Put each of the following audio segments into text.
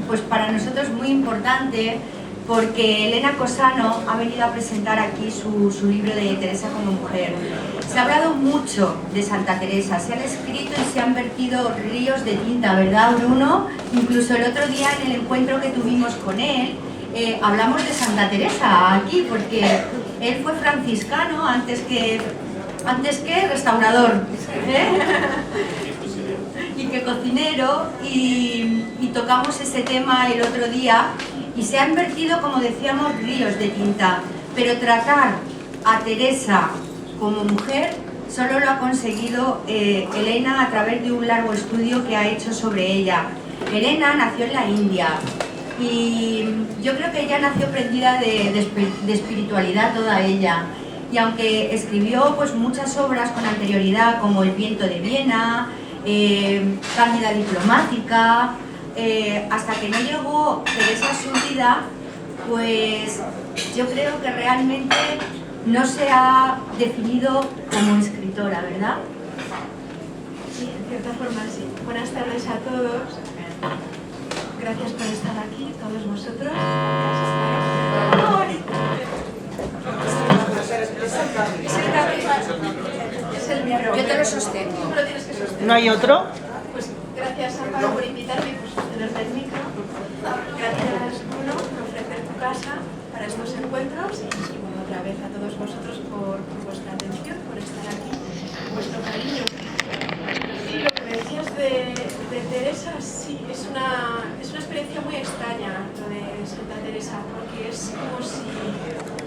Pues para nosotros muy importante, porque Elena Cosano ha venido a presentar aquí su libro de Teresa como mujer. Se ha hablado mucho de Santa Teresa, se han escrito y se han vertido ríos de tinta, ¿verdad, Bruno? Incluso el otro día en el encuentro que tuvimos con él, hablamos de Santa Teresa aquí, porque él fue franciscano antes que restaurador, y que cocinero, y tocamos ese tema el otro día, y se han vertido, como decíamos, ríos de tinta, pero tratar a Teresa como mujer solo lo ha conseguido Elena a través de un largo estudio que ha hecho sobre ella. Elena nació en la India y yo creo que ella nació prendida de espiritualidad toda ella, y aunque escribió pues muchas obras con anterioridad, como El viento de Viena, Cándida diplomática, hasta que no llegó Teresa a su vida, pues yo creo que realmente no se ha definido como escritora, ¿verdad? Sí, en cierta forma sí. Buenas tardes a todos. Gracias por estar aquí, todos vosotros. Es el micro. Yo te lo sostengo. Tú me lo tienes que sostener. ¿No hay otro? Pues gracias, Amparo, por invitarme y por sostenerte el micro. Gracias, Bruno, por ofrecer tu casa para estos encuentros. Y bueno, otra vez a todos vosotros por vuestra atención, por estar aquí, por vuestro cariño. Sí, lo que me decías de Teresa, sí, es una experiencia muy extraña lo de Santa Teresa, porque es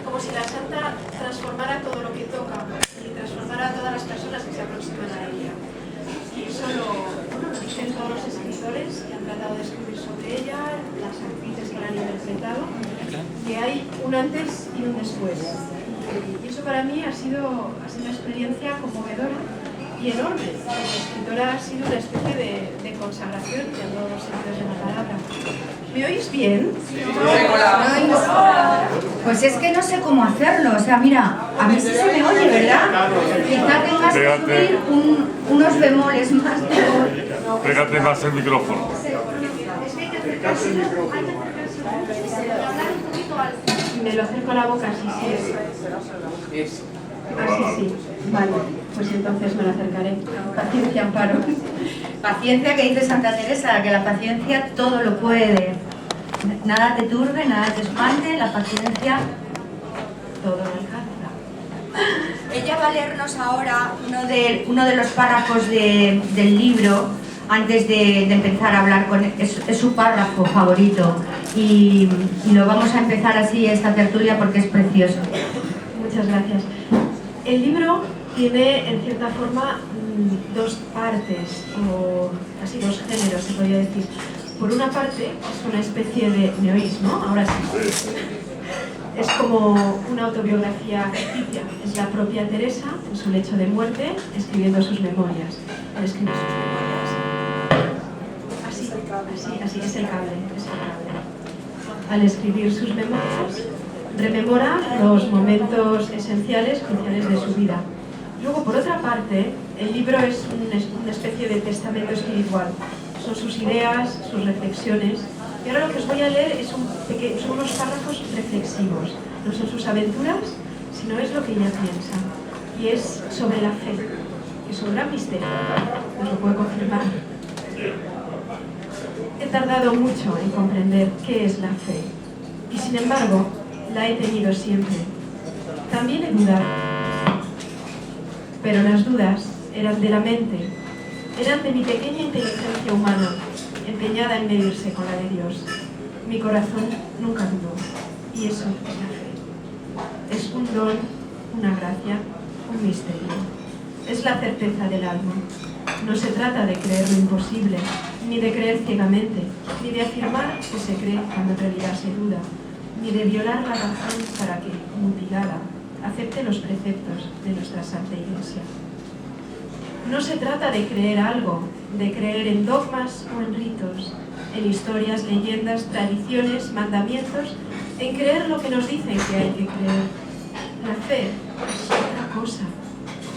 como si la santa transformara todo lo que toca y transformara a todas las personas que se aproximan a ella. Y eso lo dicen todos los escritores que han tratado de escribir sobre ella, las actrices que la han interpretado, que hay un antes y un después. Y eso para mí ha sido una experiencia conmovedora y enorme. La escritora ha sido una especie de consagración en todos los sentidos de la palabra. ¿Me oís bien? Pues es que no sé cómo hacerlo, o sea, mira, a mí sí se me oye, ¿verdad? Quizá tengas que subir unos bemoles más. Pégate más el micrófono. Es que hay que acercárselo, hablar un poquito alto. Me lo acerco a la boca, sí, sí. Así sí. Vale, pues entonces me lo acercaré. Paciencia, Amparo. Paciencia, que dice Santa Teresa, que la paciencia todo lo puede. Nada te turbe, nada te espante, la paciencia todo lo alcanza. Ella va a leernos ahora uno de los párrafos del libro, antes de empezar a hablar con él. Es su párrafo favorito, y lo vamos a empezar así, esta tertulia, porque es precioso. Muchas gracias. El libro tiene, en cierta forma, dos partes, o casi dos géneros, se podría decir. Por una parte, es una especie de... ¿Me oís, no? Ahora sí. Es como una autobiografía ficticia. Es la propia Teresa, en su lecho de muerte, escribiendo sus memorias. Al escribir sus memorias. Así, es el cable. Al escribir sus memorias, rememora los momentos esenciales, cruciales de su vida. Luego, por otra parte, el libro es una especie de testamento espiritual. Son sus ideas, sus reflexiones. Y ahora lo que os voy a leer son unos párrafos reflexivos. No son sus aventuras, sino es lo que ella piensa. Y es sobre la fe, que es un gran misterio. Os lo puedo confirmar. He tardado mucho en comprender qué es la fe. Y sin embargo, la he tenido siempre. También he dudado. Pero las dudas eran de la mente, eran de mi pequeña inteligencia humana, empeñada en medirse con la de Dios. Mi corazón nunca dudó, y eso es la fe. Es un don, una gracia, un misterio. Es la certeza del alma. No se trata de creer lo imposible, ni de creer ciegamente, ni de afirmar que se cree cuando en realidad se duda, ni de violar la razón para que, mutilada, acepte los preceptos de nuestra Santa Iglesia. No se trata de creer algo, de creer en dogmas o en ritos, en historias, leyendas, tradiciones, mandamientos, en creer lo que nos dicen que hay que creer. La fe es otra cosa,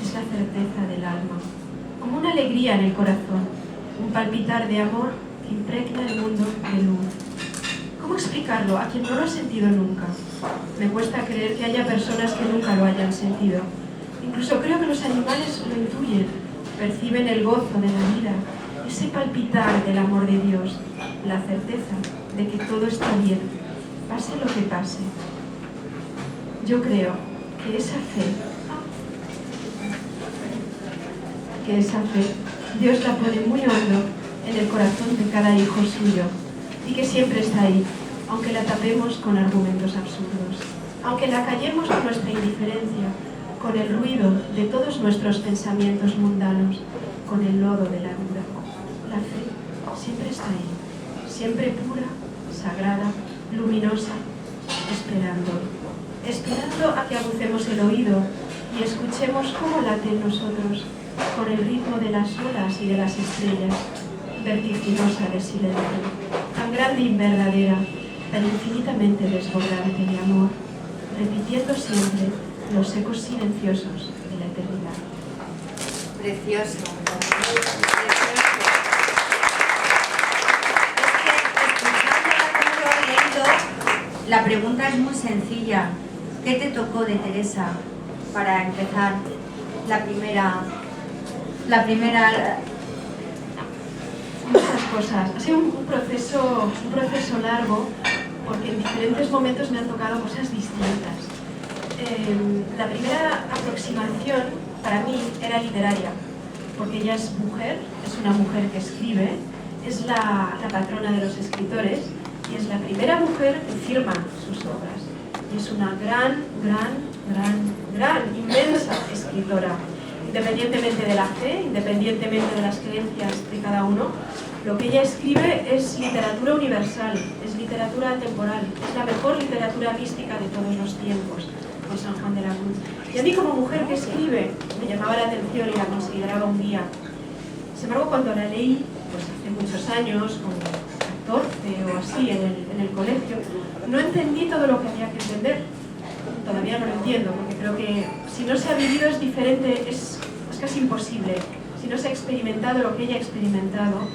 es la certeza del alma, como una alegría en el corazón, un palpitar de amor que impregna el mundo de luz. ¿Cómo explicarlo a quien no lo ha sentido nunca? Me cuesta creer que haya personas que nunca lo hayan sentido. Incluso creo que los animales lo intuyen, perciben el gozo de la vida, ese palpitar del amor de Dios, la certeza de que todo está bien, pase lo que pase. Yo creo que esa fe, Dios la pone muy hondo en el corazón de cada hijo suyo y que siempre está ahí, aunque la tapemos con argumentos absurdos, aunque la callemos con nuestra indiferencia, con el ruido de todos nuestros pensamientos mundanos, con el lodo de la duda. La fe siempre está ahí, siempre pura, sagrada, luminosa, esperando a que agucemos el oído y escuchemos cómo late en nosotros, con el ritmo de las olas y de las estrellas, vertiginosa de silencio, tan grande y verdadera, tan infinitamente desbordante de amor, repitiendo siempre los ecos silenciosos de la eternidad. Precioso. La pregunta es muy sencilla. ¿Qué te tocó de Teresa para empezar la primera? Muchas cosas. Ha sido un proceso largo, porque en diferentes momentos me han tocado cosas distintas. La primera aproximación para mí era literaria, porque ella es mujer, es una mujer que escribe, es la patrona de los escritores y es la primera mujer que firma sus obras. Y es una gran, inmensa escritora. Independientemente de la fe, independientemente de las creencias de cada uno, lo que ella escribe es literatura universal, es literatura atemporal, es la mejor literatura mística de todos los tiempos, con San Juan de la Cruz. Y a mí, como mujer que escribe, me llamaba la atención y la consideraba un guía. Sin embargo, cuando la leí, pues hace muchos años, como 14 o así, en el colegio, no entendí todo lo que había que entender. Todavía no lo entiendo, porque creo que si no se ha vivido es diferente, es casi imposible. Si no se ha experimentado lo que ella ha experimentado,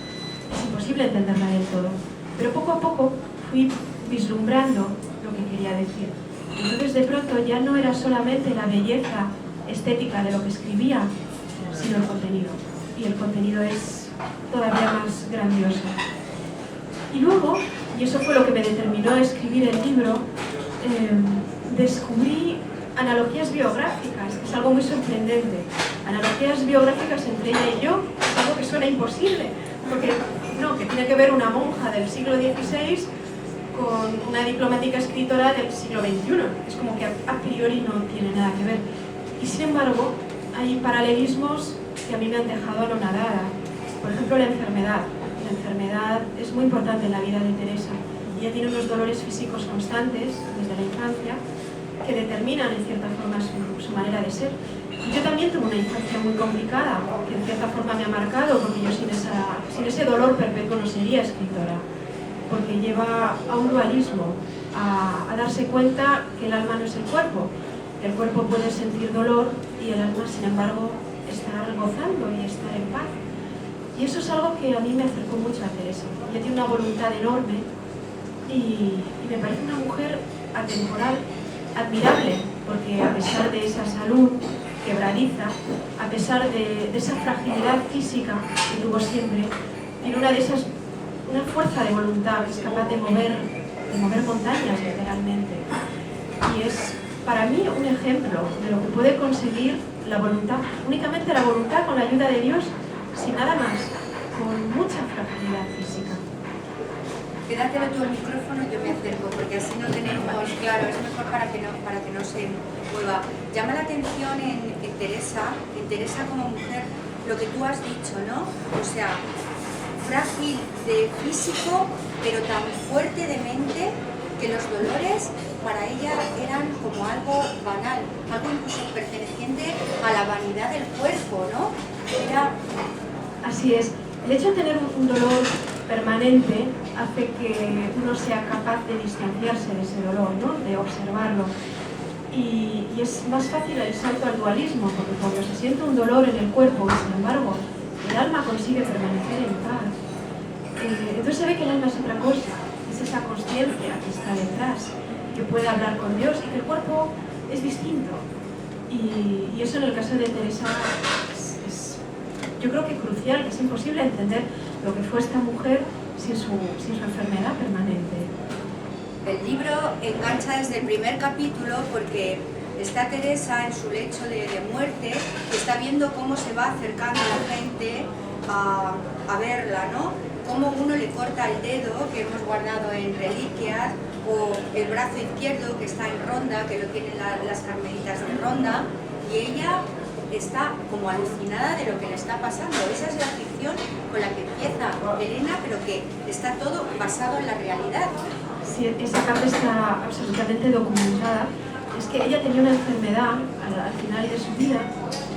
es imposible entenderla del todo. Pero poco a poco fui vislumbrando lo que quería decir. Entonces de pronto ya no era solamente la belleza estética de lo que escribía, sino el contenido. Y el contenido es todavía más grandioso. Y luego, y eso fue lo que me determinó a escribir el libro, descubrí analogías biográficas, que es algo muy sorprendente. Analogías biográficas entre ella y yo, es algo que suena imposible, porque no, que tiene que ver una monja del siglo XVI con una diplomática escritora del siglo XXI. Es como que a priori no tiene nada que ver. Y sin embargo, hay paralelismos que a mí me han dejado anonadada. Por ejemplo, la enfermedad. La enfermedad es muy importante en la vida de Teresa. Ella tiene unos dolores físicos constantes desde la infancia que determinan en cierta forma su manera de ser. Y yo también tuve una infancia muy complicada, que en cierta forma me ha marcado, porque yo sin ese dolor perpetuo no sería escritora, porque lleva a un dualismo, a darse cuenta que el alma no es el cuerpo. El cuerpo puede sentir dolor y el alma, sin embargo, estar gozando y estar en paz. Y eso es algo que a mí me acercó mucho a Teresa. Ella tiene una voluntad enorme y me parece una mujer atemporal, admirable, porque a pesar de esa salud quebradiza, a pesar de esa fragilidad física que tuvo siempre, tiene una fuerza de voluntad que es capaz de mover montañas literalmente. Y es para mí un ejemplo de lo que puede conseguir la voluntad, únicamente la voluntad con la ayuda de Dios, sin nada más, con mucha fragilidad física. Quédatelo tú el micrófono y yo me acerco, porque así no tenemos, claro, es mejor para que no se mueva. Llama la atención en Teresa como mujer, lo que tú has dicho, ¿no? O sea, frágil de físico, pero tan fuerte de mente que los dolores para ella eran como algo banal, algo incluso perteneciente a la vanidad del cuerpo, ¿no? Así es. El hecho de tener un dolor permanente hace que uno sea capaz de distanciarse de ese dolor, ¿no? De observarlo. Y es más fácil el salto al dualismo, porque cuando se siente un dolor en el cuerpo y sin embargo el alma consigue permanecer en paz, Entonces se ve que el alma es otra cosa, es esa consciencia que está detrás, que puede hablar con Dios y que el cuerpo es distinto. Y eso en el caso de Teresa es yo creo que crucial, que es imposible entender lo que fue esta mujer sin su enfermedad permanente. El libro engancha desde el primer capítulo porque está Teresa en su lecho de muerte, está viendo cómo se va acercando la gente a verla, ¿no? Cómo uno le corta el dedo, que hemos guardado en reliquias, o el brazo izquierdo que está en Ronda, que lo tienen las carmelitas de Ronda, y ella está como alucinada de lo que le está pasando. Esa es la ficción con la que empieza Elena, pero que está todo basado en la realidad. Sí, esa parte está absolutamente documentada. Es que ella tenía una enfermedad al final de su vida,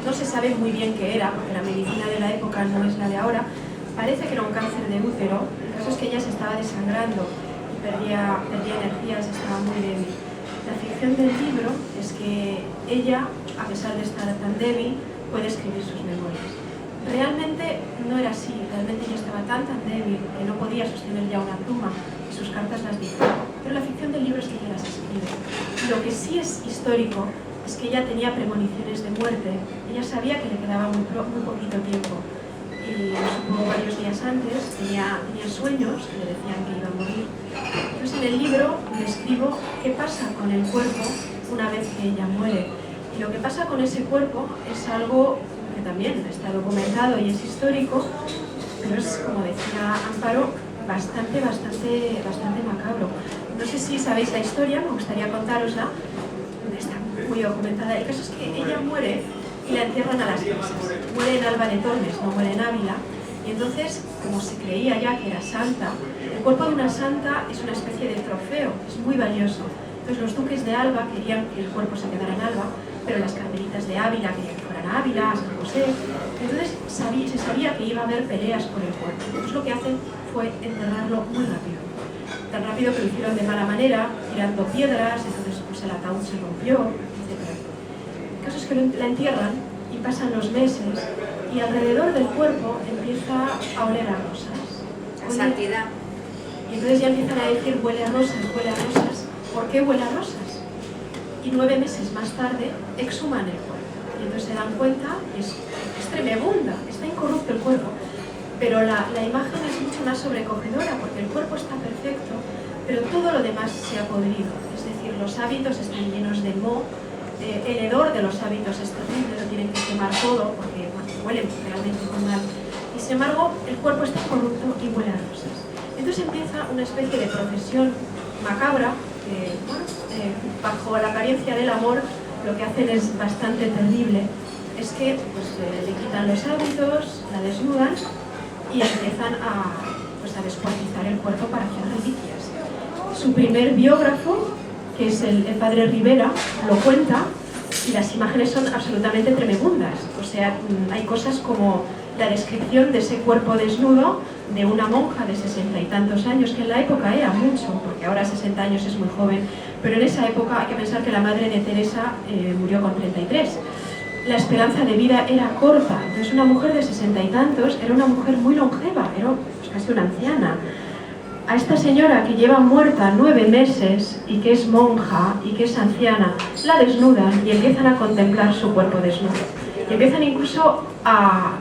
no se sabe muy bien qué era, porque la medicina de la época no es la de ahora. Parece que era un cáncer de útero. El caso es que ella se estaba desangrando y perdía energías, estaba muy débil. La ficción del libro es que ella, a pesar de estar tan débil, puede escribir sus memorias. Realmente no era así, realmente ella estaba tan débil que no podía sostener ya una pluma y sus cartas las dictaba. Pero la ficción del libro es que ella las escribe. Lo que sí es histórico es que ella tenía premoniciones de muerte. Ella sabía que le quedaba muy poquito tiempo. Y supongo varios días antes tenía sueños que le decían que iba a morir. Entonces en el libro describo qué pasa con el cuerpo una vez que ella muere. Y lo que pasa con ese cuerpo es algo que también está documentado y es histórico, pero es, como decía Amparo, bastante macabro. No sé si sabéis la historia, me gustaría contárosla, está muy documentada. El caso es que ella muere y la entierran a las prisas. Muere en Alba de Tormes, no muere en Ávila, y entonces, como se creía ya que era santa, el cuerpo de una santa es una especie de trofeo, es muy valioso. Entonces los duques de Alba querían que el cuerpo se quedara en Alba, pero las carmelitas de Ávila querían que fueran a Ávila, a San José. Entonces se sabía que iba a haber peleas por el cuerpo. Entonces lo que hacen fue enterrarlo muy rápido. Tan rápido que lo hicieron de mala manera, tirando piedras, entonces pues el ataúd se rompió, etc. El caso es que la entierran y pasan los meses y alrededor del cuerpo empieza a oler a rosas. Santidad. Y entonces ya empiezan a decir huele a rosas, huele a rosas. ¿Por qué huele a rosas? Y 9 meses más tarde exhuman el cuerpo. Y entonces se dan cuenta, es tremenda, está incorrupto el cuerpo. Pero la imagen es mucho más sobrecogedora porque el cuerpo está perfecto, pero todo lo demás se ha podrido. Es decir, los hábitos están llenos de moho, el hedor de los hábitos es terrible, lo tienen que quemar todo porque huelen realmente muy mal. Y sin embargo, el cuerpo está corrupto y huele a rosas. Entonces empieza una especie de procesión macabra, bajo la apariencia del amor, lo que hacen es bastante terrible. Es que pues, le quitan los hábitos, la desnudan y empiezan a descuartizar el cuerpo para hacer reliquias. Su primer biógrafo, que es el padre Rivera, lo cuenta y las imágenes son absolutamente tremendas. O sea, hay cosas como la descripción de ese cuerpo desnudo de una monja de 60 y tantos años, que en la época era mucho, porque ahora 60 años es muy joven, pero en esa época hay que pensar que la madre de Teresa murió con 33. La esperanza de vida era corta, entonces una mujer de 60 y tantos era una mujer muy longeva, era pues, casi una anciana. A esta señora que lleva muerta 9 meses y que es monja y que es anciana, la desnudan y empiezan a contemplar su cuerpo desnudo. Y empiezan incluso a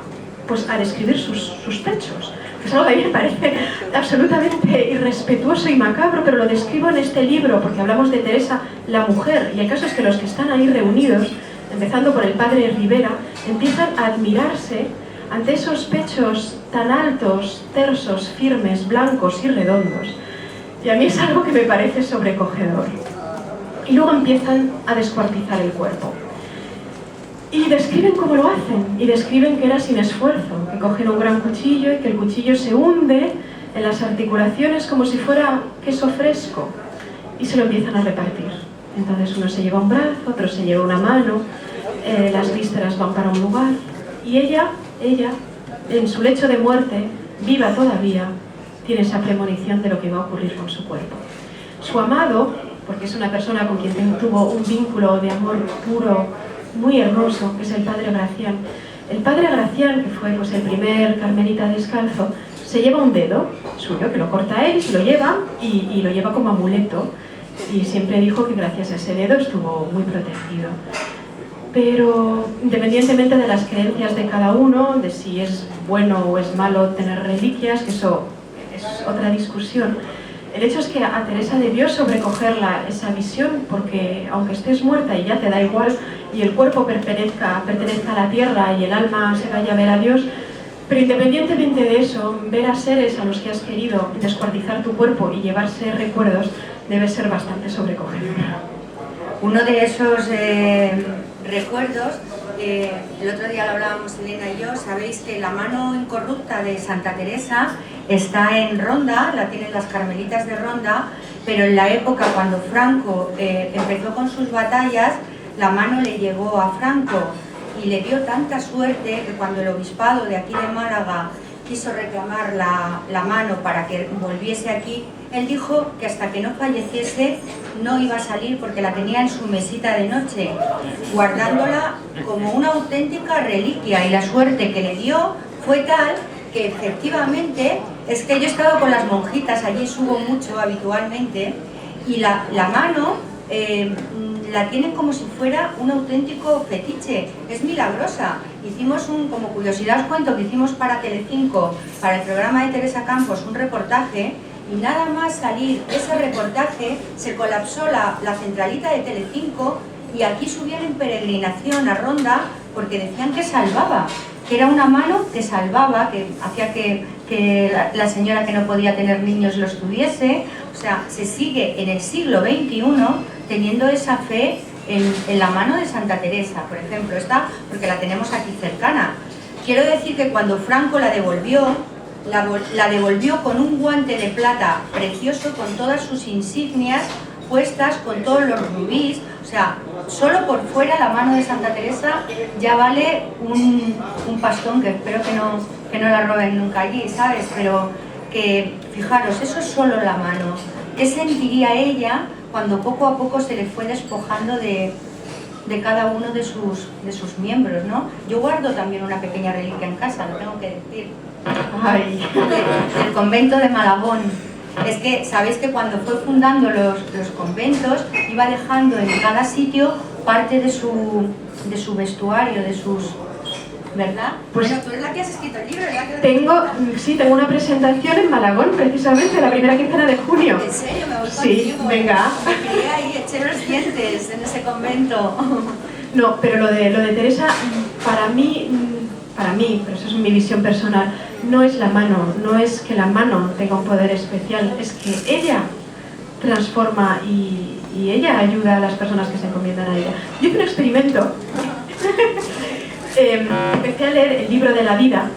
describir sus pechos. Es algo que a mí me parece absolutamente irrespetuoso y macabro, pero lo describo en este libro porque hablamos de Teresa, la mujer, y el caso es que los que están ahí reunidos, empezando por el padre Rivera, empiezan a admirarse ante esos pechos tan altos, tersos, firmes, blancos y redondos. Y a mí es algo que me parece sobrecogedor. Y luego empiezan a descuartizar el cuerpo. Y describen cómo lo hacen, y describen que era sin esfuerzo, que cogen un gran cuchillo y que el cuchillo se hunde en las articulaciones como si fuera queso fresco, y se lo empiezan a repartir. Entonces uno se lleva un brazo, otro se lleva una mano, las vísceras van para un lugar, y ella, en su lecho de muerte, viva todavía, tiene esa premonición de lo que va a ocurrir con su cuerpo. Su amado, porque es una persona con quien tuvo un vínculo de amor puro, muy hermoso, que es el padre Gracián. El padre Gracián, que fue pues, el primer carmelita descalzo, se lleva un dedo suyo, que lo corta él, se lo lleva y lo lleva como amuleto. Y siempre dijo que gracias a ese dedo estuvo muy protegido. Pero independientemente de las creencias de cada uno, de si es bueno o es malo tener reliquias, que eso es otra discusión, el hecho es que a Teresa debió sobrecogerla esa visión, porque aunque estés muerta y ya te da igual, y el cuerpo pertenezca a la tierra y el alma se vaya a ver a Dios, pero independientemente de eso, ver a seres a los que has querido descuartizar tu cuerpo y llevarse recuerdos debe ser bastante sobrecogedor. Uno de esos recuerdos, el otro día lo hablábamos Elena y yo, sabéis que la mano incorrupta de Santa Teresa está en Ronda, la tienen las Carmelitas de Ronda, pero en la época cuando Franco empezó con sus batallas, la mano le llegó a Franco y le dio tanta suerte que cuando el obispado de aquí de Málaga quiso reclamar la mano para que volviese aquí, él dijo que hasta que no falleciese no iba a salir porque la tenía en su mesita de noche, guardándola como una auténtica reliquia, y la suerte que le dio fue tal que efectivamente, es que yo he estado con las monjitas, allí subo mucho habitualmente, y la mano la tienen como si fuera un auténtico fetiche, es milagrosa. Hicimos como curiosidad os cuento que hicimos para Telecinco, para el programa de Teresa Campos, un reportaje, y nada más salir ese reportaje se colapsó la centralita de Telecinco y aquí subían en peregrinación a Ronda porque decían que salvaba, que era una mano que salvaba, que hacía que la señora que no podía tener niños los tuviese. O sea, se sigue en el siglo XXI teniendo esa fe en la mano de Santa Teresa, por ejemplo, esta porque la tenemos aquí cercana. Quiero decir que cuando Franco la devolvió con un guante de plata precioso, con todas sus insignias puestas, con todos los rubíes. O sea, solo por fuera la mano de Santa Teresa ya vale un pastón, que espero que no la roben nunca allí, ¿sabes? Pero que, fijaros, eso es solo la mano. ¿Qué sentiría ella cuando poco a poco se le fue despojando de cada uno de sus miembros, ¿no? Yo guardo también una pequeña reliquia en casa, lo tengo que decir. Ay. Del convento de Malagón. Es que sabéis que cuando fue fundando los conventos iba dejando en cada sitio parte de su vestuario, de sus... ¿Verdad? Pues bueno, tú eres la que has escrito el libro, ¿verdad? Tengo una presentación en Malagón, precisamente, la primera quincena de junio. ¿En serio? Me voy Sí, contigo. venga. Me crié ahí, eché los dientes en ese convento. No, pero lo de Teresa, para mí, pero eso es mi visión personal, no es la mano, no es que la mano tenga un poder especial, es que ella transforma y ella ayuda a las personas que se encomiendan a ella. Yo hice un experimento. Empecé a leer el libro de la vida,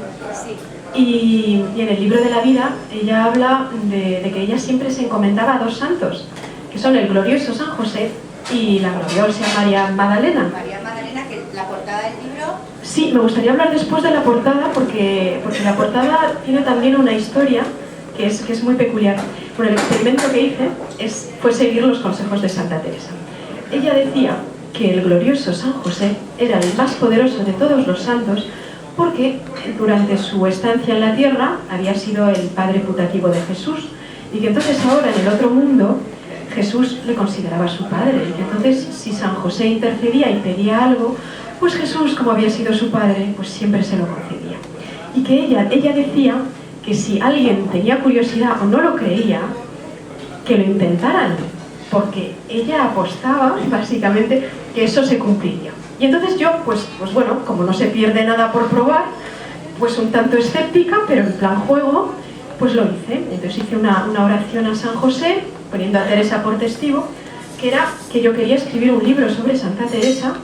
y en el libro de la vida ella habla de que ella siempre se encomendaba a dos santos, que son el glorioso San José y la gloriosa María Magdalena. María Magdalena, que la portada del libro... Sí, me gustaría hablar después de la portada porque la portada tiene también una historia que es muy peculiar. Bueno, el experimento que hice fue seguir los consejos de Santa Teresa. Ella decía que el glorioso San José era el más poderoso de todos los santos porque durante su estancia en la tierra había sido el padre putativo de Jesús, y que entonces ahora en el otro mundo Jesús le consideraba su padre, y que entonces si San José intercedía y pedía algo, pues Jesús, como había sido su padre, pues siempre se lo concedía. Y que ella decía que si alguien tenía curiosidad o no lo creía, que lo intentaran, porque ella apostaba básicamente que eso se cumpliría. Y entonces yo, pues bueno, como no se pierde nada por probar, pues un tanto escéptica, pero en plan juego, pues lo hice. Entonces hice una oración a San José, poniendo a Teresa por testigo, que era que yo quería escribir un libro sobre Santa Teresa,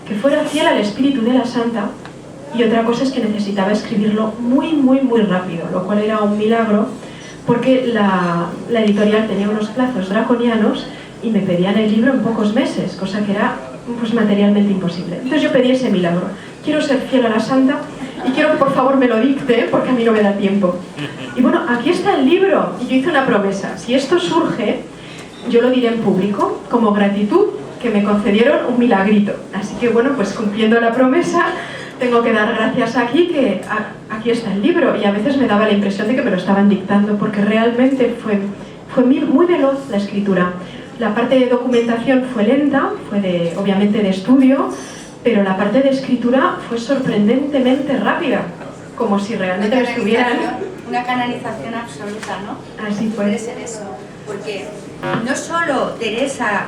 que fuera fiel al espíritu de la santa, y otra cosa es que necesitaba escribirlo muy, muy, muy rápido, lo cual era un milagro, porque la editorial tenía unos plazos draconianos y me pedían el libro en pocos meses, cosa que era pues materialmente imposible. Entonces yo pedí ese milagro. Quiero ser fiel a la santa y quiero que por favor me lo dicte, porque a mí no me da tiempo. Y bueno, aquí está el libro, y yo hice una promesa: si esto surge, yo lo diré en público como gratitud que me concedieron un milagrito. Así que bueno, pues cumpliendo la promesa, tengo que dar gracias aquí, que aquí está el libro, y a veces me daba la impresión de que me lo estaban dictando, porque realmente fue muy veloz la escritura. La parte de documentación fue lenta, fue obviamente de estudio, pero la parte de escritura fue sorprendentemente rápida, como si realmente me estuvieran... Una canalización absoluta, ¿no? Así fue. Puede ser eso, porque no solo Teresa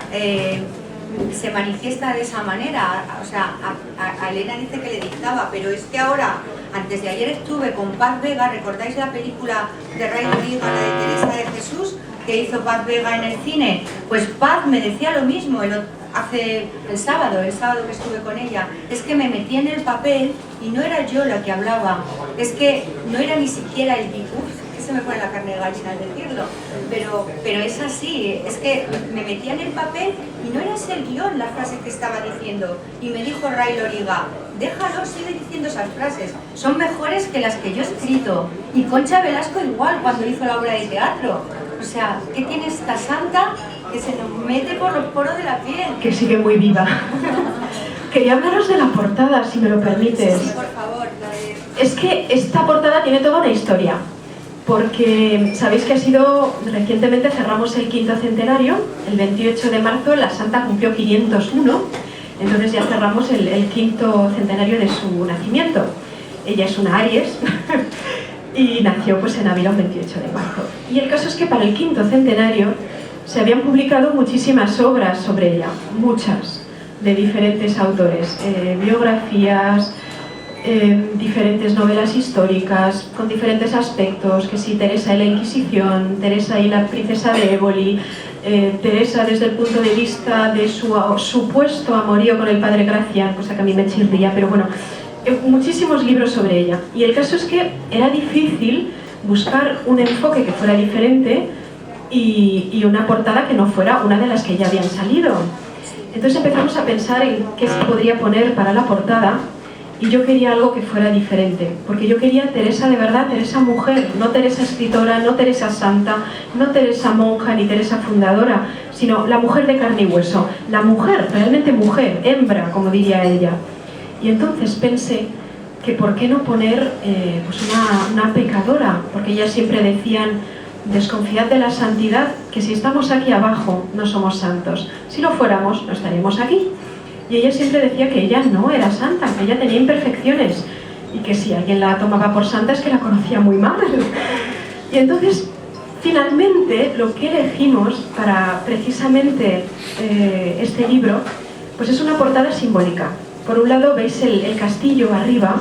se manifiesta de esa manera, o sea, a Elena dice que le dictaba, pero es que ahora, antes de ayer estuve con Paz Vega, ¿recordáis la película de Ray Loriga, la de Teresa de Jesús, que hizo Paz Vega en el cine? Pues Paz me decía lo mismo el sábado que estuve con ella, es que me metí en el papel y no era yo la que hablaba, es que no era ni siquiera el discurso, que se me pone la carne de gallina al decirlo, pero es así, es que me metía en el papel y no era ese el guión, la frase que estaba diciendo, y me dijo Ray Loriga, déjalo, sigue diciendo esas frases, son mejores que las que yo he escrito, y Concha Velasco igual cuando hizo la obra de teatro. O sea, ¿qué tiene esta santa que se nos mete por los poros de la piel? Que sigue muy viva. Quería hablaros de la portada, si me lo permites. Sí, por favor. Es que esta portada tiene toda una historia, porque sabéis que recientemente cerramos el 5º centenario, el 28 de marzo la santa cumplió 501, entonces ya cerramos el 5º centenario de su nacimiento. Ella es una Aries, y nació pues en Ávila el 28 de marzo. Y el caso es que para el 5º centenario se habían publicado muchísimas obras sobre ella, muchas, de diferentes autores, biografías, diferentes novelas históricas, con diferentes aspectos, que si Teresa y la Inquisición, Teresa y la princesa de Éboli, Teresa desde el punto de vista de su supuesto amorío con el padre Gracián, cosa que a mí me chirría, pero bueno, muchísimos libros sobre ella. Y el caso es que era difícil buscar un enfoque que fuera diferente y una portada que no fuera una de las que ya habían salido. Entonces empezamos a pensar en qué se podría poner para la portada, y yo quería algo que fuera diferente, porque yo quería Teresa de verdad, Teresa mujer, no Teresa escritora, no Teresa santa, no Teresa monja ni Teresa fundadora, sino la mujer de carne y hueso, la mujer, realmente mujer, hembra, como diría ella. Y entonces pensé que por qué no poner pues una pecadora, porque ellas siempre decían, desconfiad de la santidad, que si estamos aquí abajo no somos santos, si lo fuéramos no estaríamos aquí. Y ella siempre decía que ella no era santa, que ella tenía imperfecciones, y que si alguien la tomaba por santa es que la conocía muy mal. Y entonces, finalmente, lo que elegimos para precisamente este libro, pues es una portada simbólica. Por un lado veis el castillo arriba,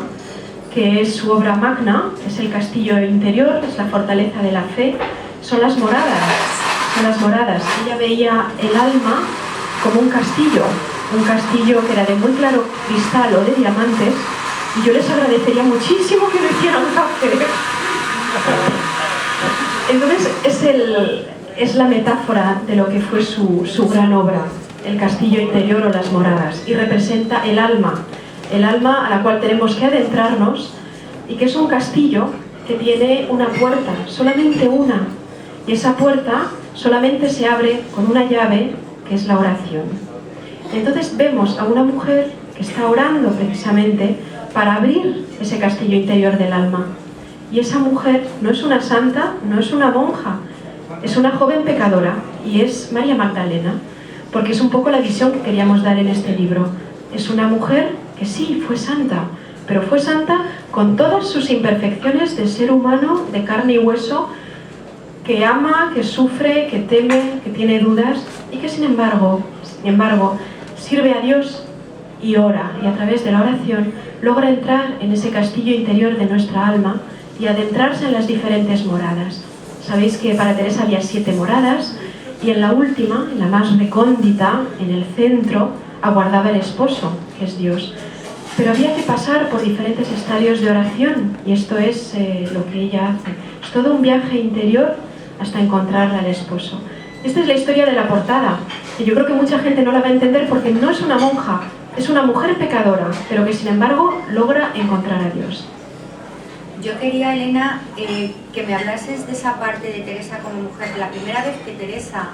que es su obra magna, es el castillo interior, es la fortaleza de la fe, son las moradas. Ella veía el alma como un castillo que era de muy claro cristal o de diamantes, y yo les agradecería muchísimo que me hicieran café. Entonces es la metáfora de lo que fue su gran obra, el castillo interior o las moradas, y representa el alma a la cual tenemos que adentrarnos, y que es un castillo que tiene una puerta, solamente una, y esa puerta solamente se abre con una llave, que es la oración. Entonces vemos a una mujer que está orando precisamente para abrir ese castillo interior del alma, y esa mujer no es una santa, no es una monja, es una joven pecadora, y es María Magdalena, porque es un poco la visión que queríamos dar en este libro. Es una mujer que sí, fue santa, pero fue santa con todas sus imperfecciones de ser humano, de carne y hueso, que ama, que sufre, que teme, que tiene dudas, y que sin embargo, sirve a Dios y ora, y a través de la oración logra entrar en ese castillo interior de nuestra alma y adentrarse en las diferentes moradas. Sabéis que para Teresa había 7 moradas, y en la última, en la más recóndita, en el centro, aguardaba el esposo, que es Dios. Pero había que pasar por diferentes estadios de oración, y esto es lo que ella hace. Es todo un viaje interior hasta encontrar al esposo. Esta es la historia de la portada, y yo creo que mucha gente no la va a entender porque no es una monja, es una mujer pecadora, pero que sin embargo logra encontrar a Dios. Yo quería, Elena, que me hablases de esa parte de Teresa como mujer. La primera vez que Teresa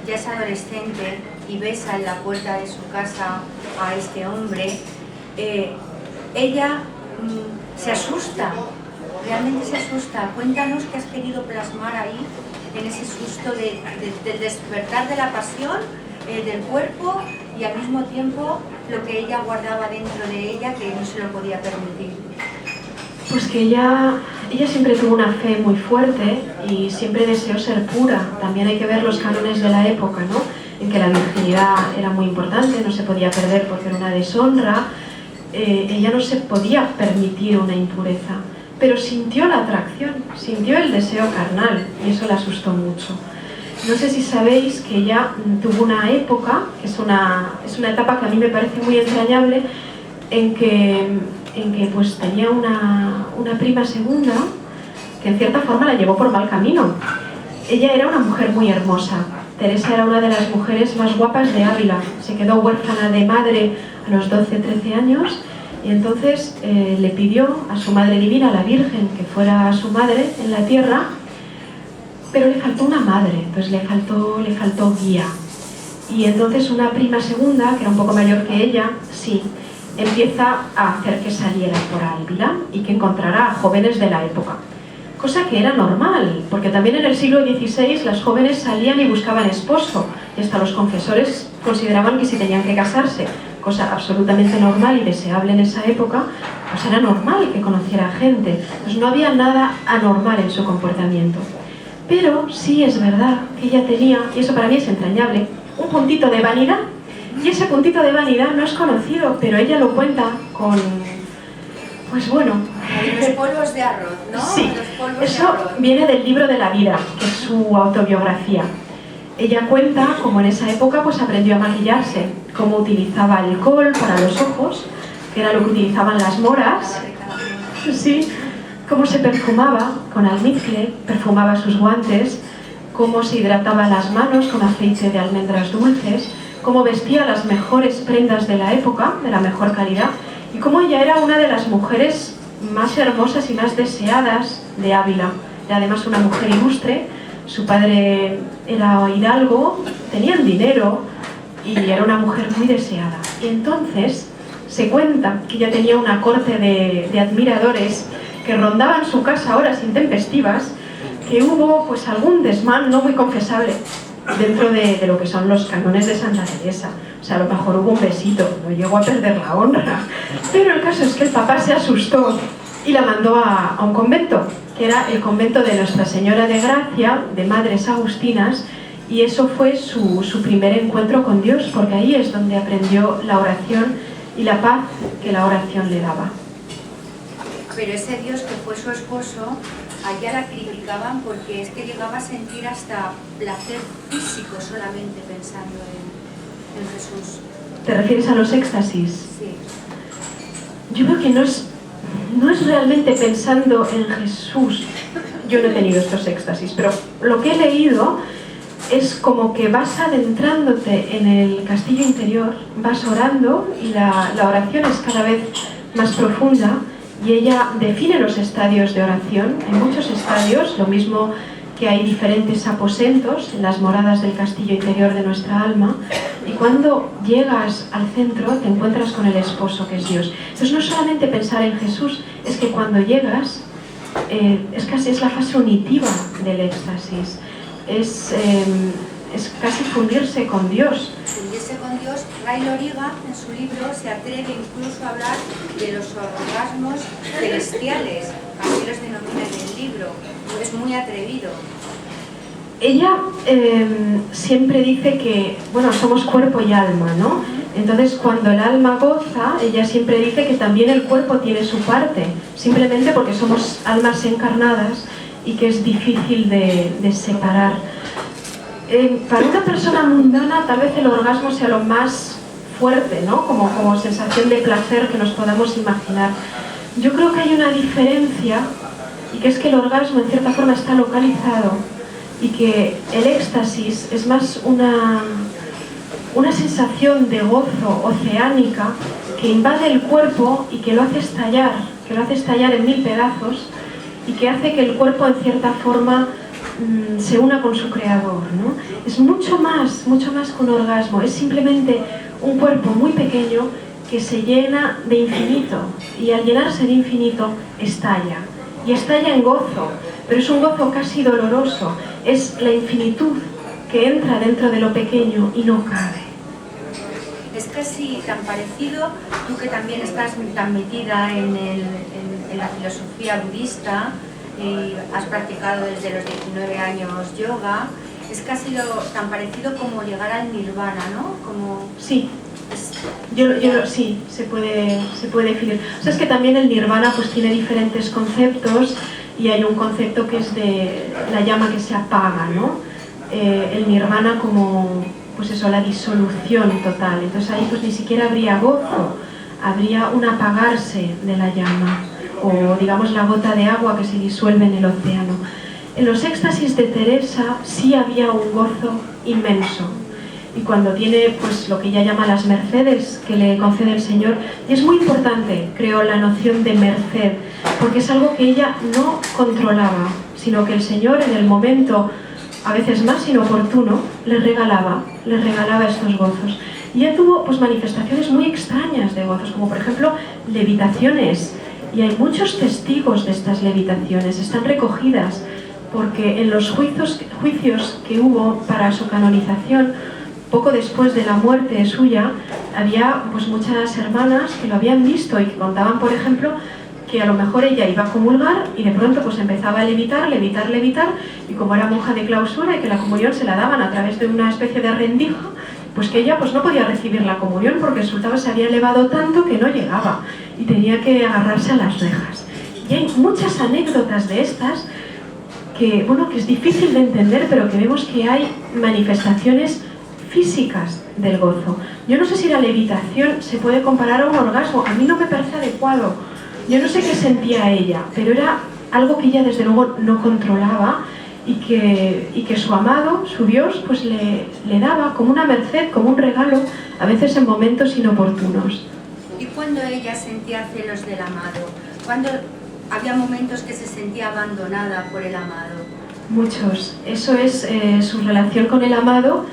ya es adolescente y besa en la puerta de su casa a este hombre, ella se asusta, realmente se asusta. Cuéntanos qué has querido plasmar ahí, en ese susto del despertar de la pasión, del cuerpo, y al mismo tiempo lo que ella guardaba dentro de ella, que no se lo podía permitir. Pues que ella siempre tuvo una fe muy fuerte y siempre deseó ser pura. También hay que ver los cánones de la época, ¿no? En que la virginidad era muy importante, no se podía perder porque era una deshonra. Ella no se podía permitir una impureza, pero sintió la atracción, sintió el deseo carnal, y eso la asustó mucho. No sé si sabéis que ella tuvo una época, que es una etapa que a mí me parece muy entrañable, en que pues tenía una prima segunda que en cierta forma la llevó por mal camino. Ella era una mujer muy hermosa. Teresa era una de las mujeres más guapas de Ávila. Se quedó huérfana de madre a los 12-13 años y entonces le pidió a su Madre Divina, la Virgen, que fuera su madre en la tierra, pero le faltó una madre, entonces le faltó guía. Y entonces una prima segunda, que era un poco mayor que ella, sí, empieza a hacer que saliera por Ávila y que encontrara a jóvenes de la época. Cosa que era normal, porque también en el siglo XVI las jóvenes salían y buscaban esposo, y hasta los confesores consideraban que si tenían que casarse, cosa absolutamente normal y deseable en esa época, pues era normal que conociera gente. Pues no había nada anormal en su comportamiento. Pero sí es verdad que ella tenía, y eso para mí es entrañable, un puntito de vanidad. Y ese puntito de vanidad no es conocido, pero ella lo cuenta con, pues bueno... Los polvos de arroz, ¿no? Sí, los polvos eso de arroz. viene del libro de la vida, que es su autobiografía. Ella cuenta cómo en esa época pues aprendió a maquillarse, cómo utilizaba alcohol para los ojos, que era lo que utilizaban las moras, sí, cómo se perfumaba con almizcle, perfumaba sus guantes, cómo se hidrataba las manos con aceite de almendras dulces, cómo vestía las mejores prendas de la época, de la mejor calidad, y cómo ella era una de las mujeres más hermosas y más deseadas de Ávila. Era además una mujer ilustre, su padre era hidalgo, tenían dinero y era una mujer muy deseada. Y entonces se cuenta que ella tenía una corte de admiradores que rondaban su casa a horas intempestivas, que hubo pues algún desmán no muy confesable dentro de lo que son los cánones de Santa Teresa. O sea, a lo mejor hubo un besito, no llegó a perder la honra. Pero el caso es que el papá se asustó y la mandó a un convento, que era el convento de Nuestra Señora de Gracia, de Madres Agustinas, y eso fue su primer encuentro con Dios, porque ahí es donde aprendió la oración y la paz que la oración le daba. Pero ese Dios que fue su esposo, allá la criticaban porque es que llegaba a sentir hasta placer físico solamente pensando en Jesús. ¿Te refieres a los éxtasis? Sí. Yo creo que no es realmente pensando en Jesús. Yo no he tenido estos éxtasis, pero lo que he leído es como que vas adentrándote en el castillo interior, vas orando y la oración es cada vez más profunda. Y ella define los estadios de oración. Hay muchos estadios, lo mismo que hay diferentes aposentos en las moradas del castillo interior de nuestra alma. Y cuando llegas al centro te encuentras con el esposo, que es Dios. Entonces no solamente pensar en Jesús, es que cuando llegas, es la fase unitiva del éxtasis. Es casi fundirse con Dios. Fundirse con Dios. Ray Loriga, en su libro, se atreve incluso a hablar de los orgasmos celestiales, así los denomina en el libro. Es muy atrevido. Ella siempre dice que, bueno, somos cuerpo y alma, ¿no? Entonces, cuando el alma goza, ella siempre dice que también el cuerpo tiene su parte, simplemente porque somos almas encarnadas y que es difícil de separar. Para una persona mundana tal vez el orgasmo sea lo más fuerte, ¿no? Como sensación de placer que nos podamos imaginar. Yo creo que hay una diferencia, y que es que el orgasmo en cierta forma está localizado y que el éxtasis es más una sensación de gozo oceánica que invade el cuerpo y que lo hace estallar en 1000 pedazos y que hace que el cuerpo en cierta forma se una con su creador, ¿no? Es mucho más que un orgasmo, es simplemente un cuerpo muy pequeño que se llena de infinito, y al llenarse de infinito estalla, y estalla en gozo, pero es un gozo casi doloroso, es la infinitud que entra dentro de lo pequeño y no cabe. Es casi tan parecido, tú que también estás tan metida en la filosofía budista y has practicado desde los 19 años yoga, es casi tan parecido como llegar al nirvana, ¿no? Como... Sí. Sí, se puede definir. O sea, es que también el nirvana pues tiene diferentes conceptos, y hay un concepto que es de la llama que se apaga, ¿no? El nirvana como, pues eso, la disolución total. Entonces ahí pues ni siquiera habría gozo, habría un apagarse de la llama, o digamos la gota de agua que se disuelve en el océano. En los éxtasis de Teresa sí había un gozo inmenso. Y cuando tiene pues lo que ella llama las mercedes que le concede el Señor, y es muy importante, creo, la noción de merced, porque es algo que ella no controlaba, sino que el Señor en el momento a veces más inoportuno le regalaba estos gozos. Y ella tuvo pues manifestaciones muy extrañas de gozos, como por ejemplo levitaciones, y hay muchos testigos de estas levitaciones, están recogidas, porque en los juicios que hubo para su canonización, poco después de la muerte suya, había pues muchas hermanas que lo habían visto y que contaban, por ejemplo, que a lo mejor ella iba a comulgar y de pronto pues empezaba a levitar, y como era monja de clausura y que la comunión se la daban a través de una especie de rendija, pues que ella pues no podía recibir la comunión porque resultaba que se había elevado tanto que no llegaba y tenía que agarrarse a las rejas. Y hay muchas anécdotas de estas que, bueno, que es difícil de entender, pero que vemos que hay manifestaciones físicas del gozo. Yo no sé si la levitación se puede comparar a un orgasmo, a mí no me parece adecuado. Yo no sé qué sentía ella, pero era algo que ella desde luego no controlaba, y que su amado, su Dios, pues le daba como una merced, como un regalo, a veces en momentos inoportunos. ¿Y cuando ella sentía celos del amado? ¿Cuándo había momentos que se sentía abandonada por el amado? Muchos. Eso es su relación con el amado.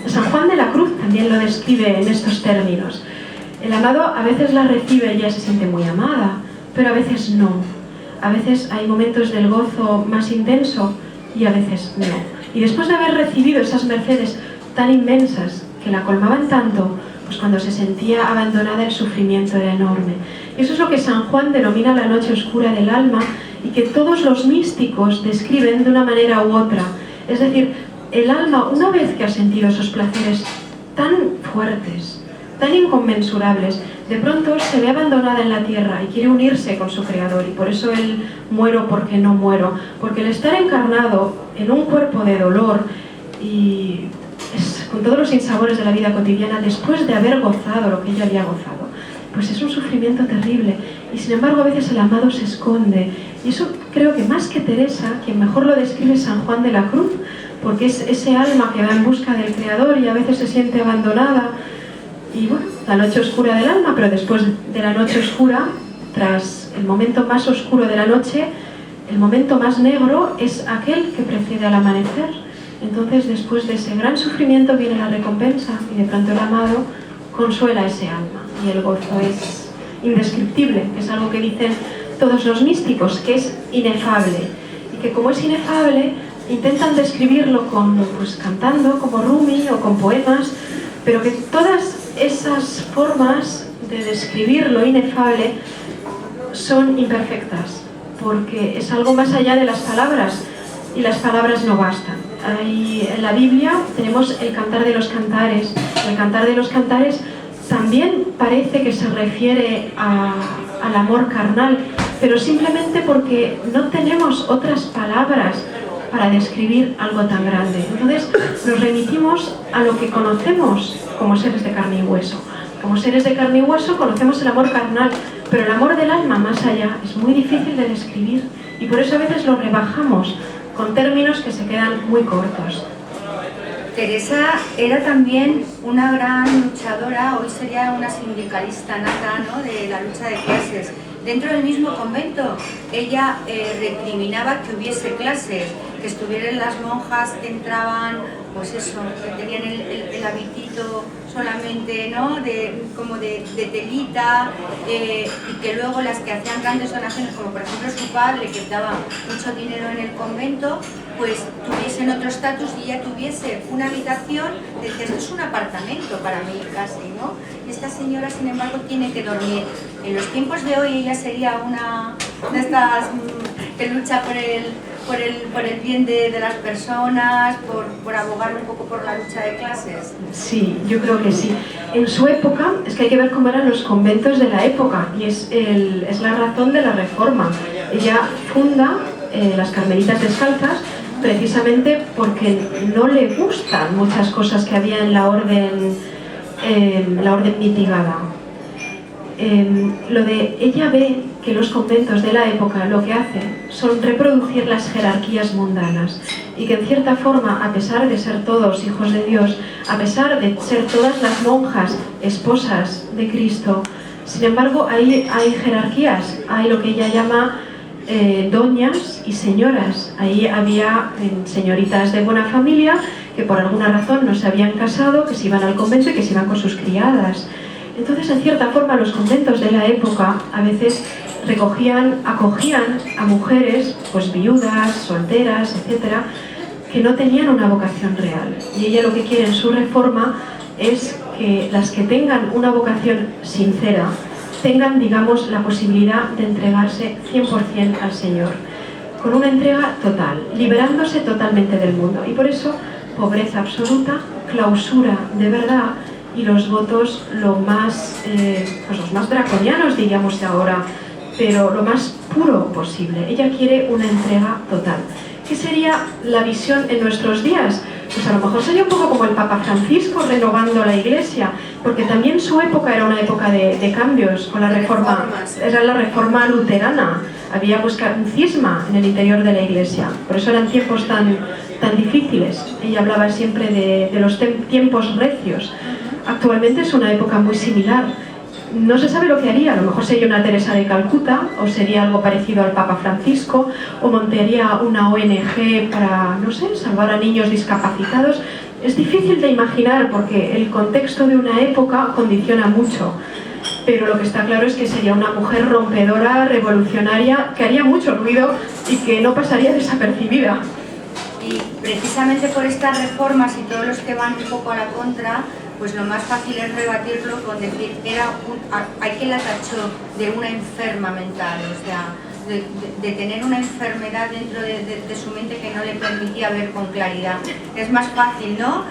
San Juan de la Cruz también lo describe en estos términos. El amado a veces la recibe y ella se siente muy amada, pero a veces no. A veces hay momentos del gozo más intenso y a veces no. Y después de haber recibido esas mercedes tan inmensas que la colmaban tanto, pues cuando se sentía abandonada el sufrimiento era enorme. Y eso es lo que San Juan denomina la noche oscura del alma, y que todos los místicos describen de una manera u otra. Es decir, el alma, una vez que ha sentido esos placeres tan fuertes, tan inconmensurables, de pronto se ve abandonada en la tierra y quiere unirse con su Creador, y por eso el muero porque no muero, porque el estar encarnado en un cuerpo de dolor y con todos los sinsabores de la vida cotidiana, después de haber gozado lo que ella había gozado, pues es un sufrimiento terrible, y sin embargo a veces el amado se esconde, y eso creo que más que Teresa, quien mejor lo describe es San Juan de la Cruz, porque es ese alma que va en busca del Creador y a veces se siente abandonada. Y bueno, la noche oscura del alma, pero después de la noche oscura, tras el momento más oscuro de la noche, el momento más negro es aquel que precede al amanecer. Entonces, después de ese gran sufrimiento viene la recompensa, y de pronto el amado consuela ese alma, y el gozo es indescriptible, es algo que dicen todos los místicos, que es inefable, y que como es inefable, intentan describirlo pues cantando, como Rumi, o con poemas, pero que todas esas formas de describir lo inefable son imperfectas, porque es algo más allá de las palabras, y las palabras no bastan. Ahí en la Biblia tenemos el Cantar de los Cantares. El Cantar de los Cantares también parece que se refiere al amor carnal, pero simplemente porque no tenemos otras palabras para describir algo tan grande. Entonces nos remitimos a lo que conocemos como seres de carne y hueso. Como seres de carne y hueso conocemos el amor carnal, pero el amor del alma más allá es muy difícil de describir, y por eso a veces lo rebajamos con términos que se quedan muy cortos. Teresa era también una gran luchadora, hoy sería una sindicalista nata, ¿no?, de la lucha de clases. Dentro del mismo convento, ella recriminaba que hubiese clases, que estuvieran las monjas que entraban, pues eso, que tenían el habitito solamente, ¿no? Como de telita, y que luego las que hacían grandes donaciones, como por ejemplo su padre, que daba mucho dinero en el convento, pues tuviesen otro estatus y ella tuviese una habitación, decía, esto es un apartamento para mí casi, ¿no? Y esta señora, sin embargo, tiene que dormir. En los tiempos de hoy ella sería una de estas que lucha por el bien de las personas, por abogar un poco por la lucha de clases. Sí, yo creo que sí. En su época, es que hay que ver cómo eran los conventos de la época, y es la razón de la Reforma. Ella funda las Carmelitas Descalzas precisamente porque no le gustan muchas cosas que había en la orden mitigada. Ella ve que los conventos de la época lo que hacen son reproducir las jerarquías mundanas y que en cierta forma, a pesar de ser todos hijos de Dios, a pesar de ser todas las monjas esposas de Cristo, sin embargo hay jerarquías, hay lo que ella llama doñas y señoras. Ahí había señoritas de buena familia que por alguna razón no se habían casado, que se iban al convento y que se iban con sus criadas. Entonces, en cierta forma, los conventos de la época a veces acogían a mujeres, pues viudas, solteras, etcétera, que no tenían una vocación real. Y ella lo que quiere en su reforma es que las que tengan una vocación sincera tengan, digamos, la posibilidad de entregarse 100% al Señor, con una entrega total, liberándose totalmente del mundo. Y por eso, pobreza absoluta, clausura de verdad, y los votos los más draconianos, diríamos ahora, pero lo más puro posible. Ella quiere una entrega total. ¿Qué sería la visión en nuestros días? Pues a lo mejor sería un poco como el Papa Francisco renovando la Iglesia, porque también su época era una época de cambios con la reforma, era la reforma luterana, había un cisma en el interior de la Iglesia, por eso eran tiempos tan difíciles. Ella hablaba siempre de los tiempos recios. Actualmente es una época muy similar. No se sabe lo que haría, a lo mejor sería una Teresa de Calcuta, o sería algo parecido al Papa Francisco, o montaría una ONG para, no sé, salvar a niños discapacitados. Es difícil de imaginar porque el contexto de una época condiciona mucho, pero lo que está claro es que sería una mujer rompedora, revolucionaria, que haría mucho ruido y que no pasaría desapercibida. Y precisamente por estas reformas y todos los que van un poco a la contra, pues lo más fácil es rebatirlo con decir hay quien la tachó de una enferma mental, o sea, de tener una enfermedad dentro de su mente que no le permitía ver con claridad. Es más fácil, ¿no?,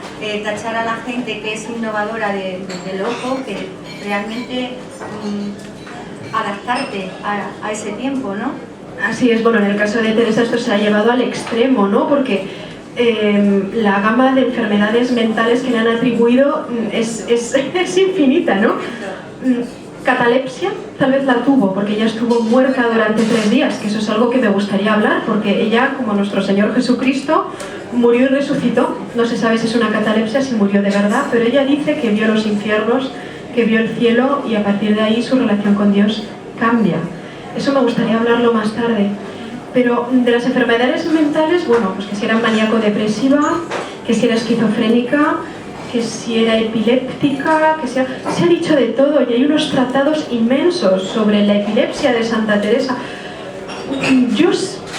tachar a la gente que es innovadora de loco, que realmente adaptarte a ese tiempo, ¿no? Así es. Bueno, en el caso de Teresa esto se ha llevado al extremo, ¿no?, porque la gama de enfermedades mentales que le han atribuido es infinita, ¿no? Catalepsia tal vez la tuvo, porque ella estuvo muerta durante 3 días, que eso es algo que me gustaría hablar, porque ella, como nuestro Señor Jesucristo, murió y resucitó. No se sabe si es una catalepsia, si murió de verdad, pero ella dice que vio los infiernos, que vio el cielo, y a partir de ahí su relación con Dios cambia. Eso me gustaría hablarlo más tarde. Pero de las enfermedades mentales, bueno, pues que si era maníaco-depresiva, que si era esquizofrénica, que si era epiléptica, se ha dicho de todo, y hay unos tratados inmensos sobre la epilepsia de Santa Teresa.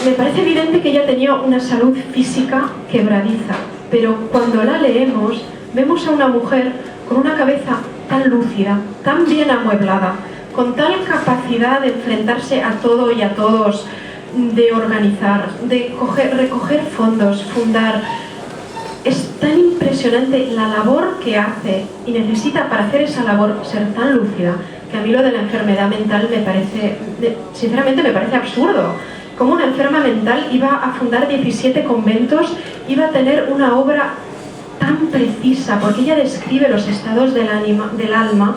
Me parece evidente que ella tenía una salud física quebradiza, pero cuando la leemos, vemos a una mujer con una cabeza tan lúcida, tan bien amueblada, con tal capacidad de enfrentarse a todo y a todos, de organizar, de recoger fondos, fundar. Es tan impresionante la labor que hace, y necesita para hacer esa labor ser tan lúcida, que a mí lo de la enfermedad mental sinceramente me parece absurdo. Como una enferma mental iba a fundar 17 conventos, iba a tener una obra tan precisa, porque ella describe los estados del alma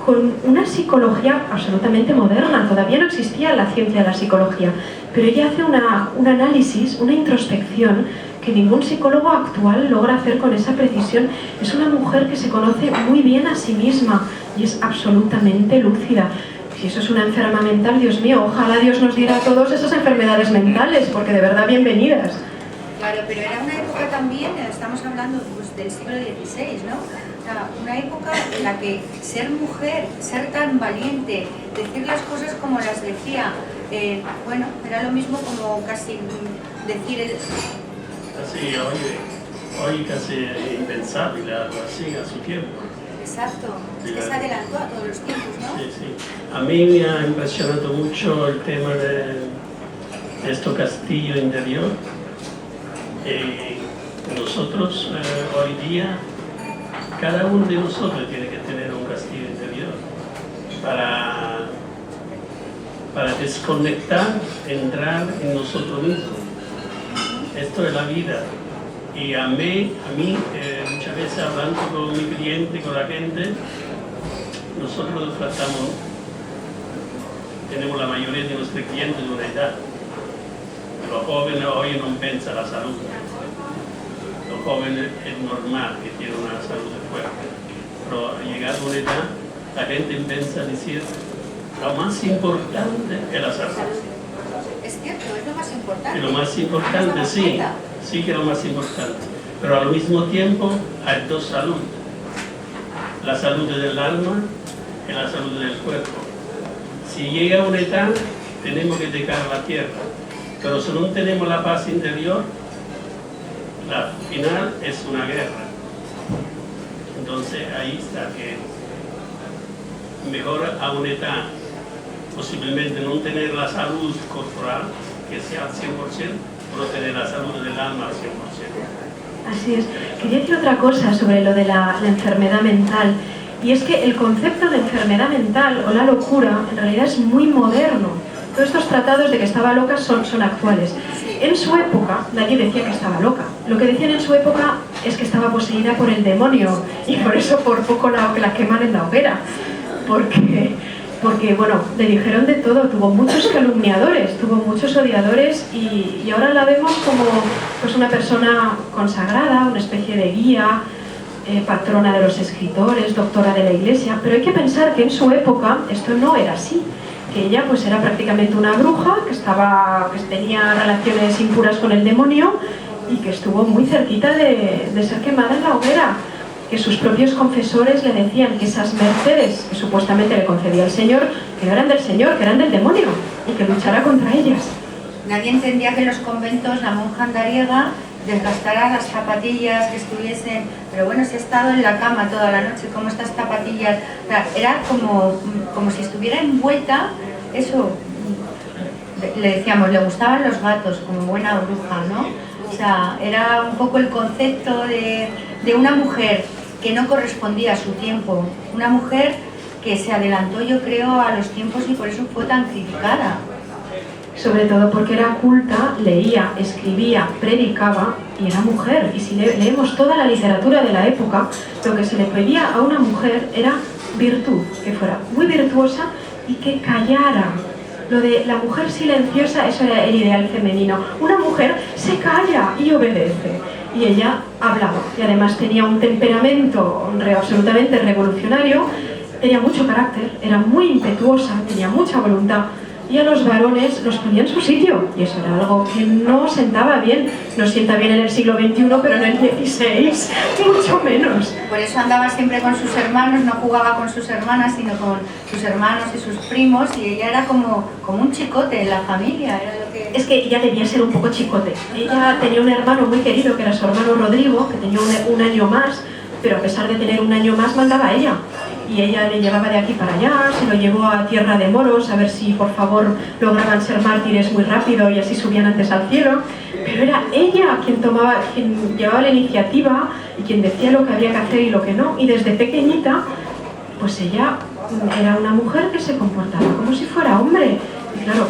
con una psicología absolutamente moderna. Todavía no existía la ciencia de la psicología, pero ella hace un análisis, una introspección que ningún psicólogo actual logra hacer con esa precisión. Es una mujer que se conoce muy bien a sí misma y es absolutamente lúcida. Si eso es una enferma mental, Dios mío, ojalá Dios nos diera a todos esas enfermedades mentales, porque de verdad bienvenidas. Claro, pero era una época también, estamos hablando pues, del siglo XVI, ¿no? O sea, una época en la que ser mujer, ser tan valiente, decir las cosas como las decía, bueno, era lo mismo como casi decir el... Así, hoy casi impensable algo así a su tiempo. Exacto, es que se adelantó a todos los tiempos, ¿no? Sí, sí. A mí me ha impresionado mucho el tema de este castillo interior. Nosotros hoy día, cada uno de nosotros tiene que tener un castillo interior para desconectar, entrar en nosotros mismos. Esto es la vida. Y a mí muchas veces hablando con mi cliente, con la gente, nosotros tratamos, tenemos la mayoría de nuestros clientes de una edad. Los jóvenes hoy no piensan la salud. Los jóvenes es normal que tienen una salud fuerte. Pero llegado a una edad, la gente piensa decir, lo más importante es la salud. Es cierto, es lo más importante. Y lo más importante, sí que es lo más importante. Pero al mismo tiempo hay dos saludes. La salud del alma y la salud del cuerpo. Si llega una edad, tenemos que dejar la tierra. Pero si no tenemos la paz interior, la final es una guerra. Entonces ahí está que mejor a una edad, posiblemente no tener la salud corporal que sea al 100%, pero tener la salud del alma al 100%. Así es. Quería decir otra cosa sobre lo de la enfermedad mental. Y es que el concepto de enfermedad mental o la locura en realidad es muy moderno. Todos estos tratados de que estaba loca son actuales. En su época nadie decía que estaba loca. Lo que decían en su época es que estaba poseída por el demonio y por eso por poco la queman en la hoguera. Porque bueno, le dijeron de todo, tuvo muchos calumniadores, tuvo muchos odiadores y ahora la vemos como pues, una persona consagrada, una especie de guía, patrona de los escritores, doctora de la iglesia, pero hay que pensar que en su época esto no era así, que ella pues era prácticamente una bruja, que tenía relaciones impuras con el demonio y que estuvo muy cerquita de ser quemada en la hoguera, que sus propios confesores le decían que esas mercedes que supuestamente le concedía el Señor, que no eran del Señor, que eran del demonio, y que luchara contra ellas. Nadie entendía que en los conventos la monja andariega desgastara las zapatillas, que estuviesen... Pero bueno, si ha estado en la cama toda la noche, como estas zapatillas... O sea, era como si estuviera envuelta, eso... Le decíamos, le gustaban los gatos, como buena bruja, ¿no? O sea, era un poco el concepto de una mujer que no correspondía a su tiempo, una mujer que se adelantó, yo creo, a los tiempos y por eso fue tan criticada. Sobre todo porque era culta, leía, escribía, predicaba y era mujer. Y si leemos toda la literatura de la época, lo que se le pedía a una mujer era virtud, que fuera muy virtuosa y que callara. Lo de la mujer silenciosa, eso era el ideal femenino. Una mujer se calla y obedece. Y ella hablaba. Y además tenía un temperamento absolutamente revolucionario, tenía mucho carácter, era muy impetuosa, tenía mucha voluntad. Y a los varones los ponía en su sitio. Y eso era algo que no sentaba bien. No sienta bien en el siglo XXI, pero en el XVI, mucho menos. Por eso andaba siempre con sus hermanos, no jugaba con sus hermanas, sino con sus hermanos y sus primos. Y ella era como un chicote en la familia. Era lo que... Es que ella debía ser un poco chicote. Ella tenía un hermano muy querido, que era su hermano Rodrigo, que tenía un año más. Pero a pesar de tener un año más, mandaba ella. Y ella le llevaba de aquí para allá, se lo llevó a tierra de moros a ver si por favor lograban ser mártires muy rápido y así subían antes al cielo. Pero era ella quien llevaba la iniciativa y quien decía lo que había que hacer y lo que no. Y desde pequeñita, pues ella era una mujer que se comportaba como si fuera hombre. Y claro,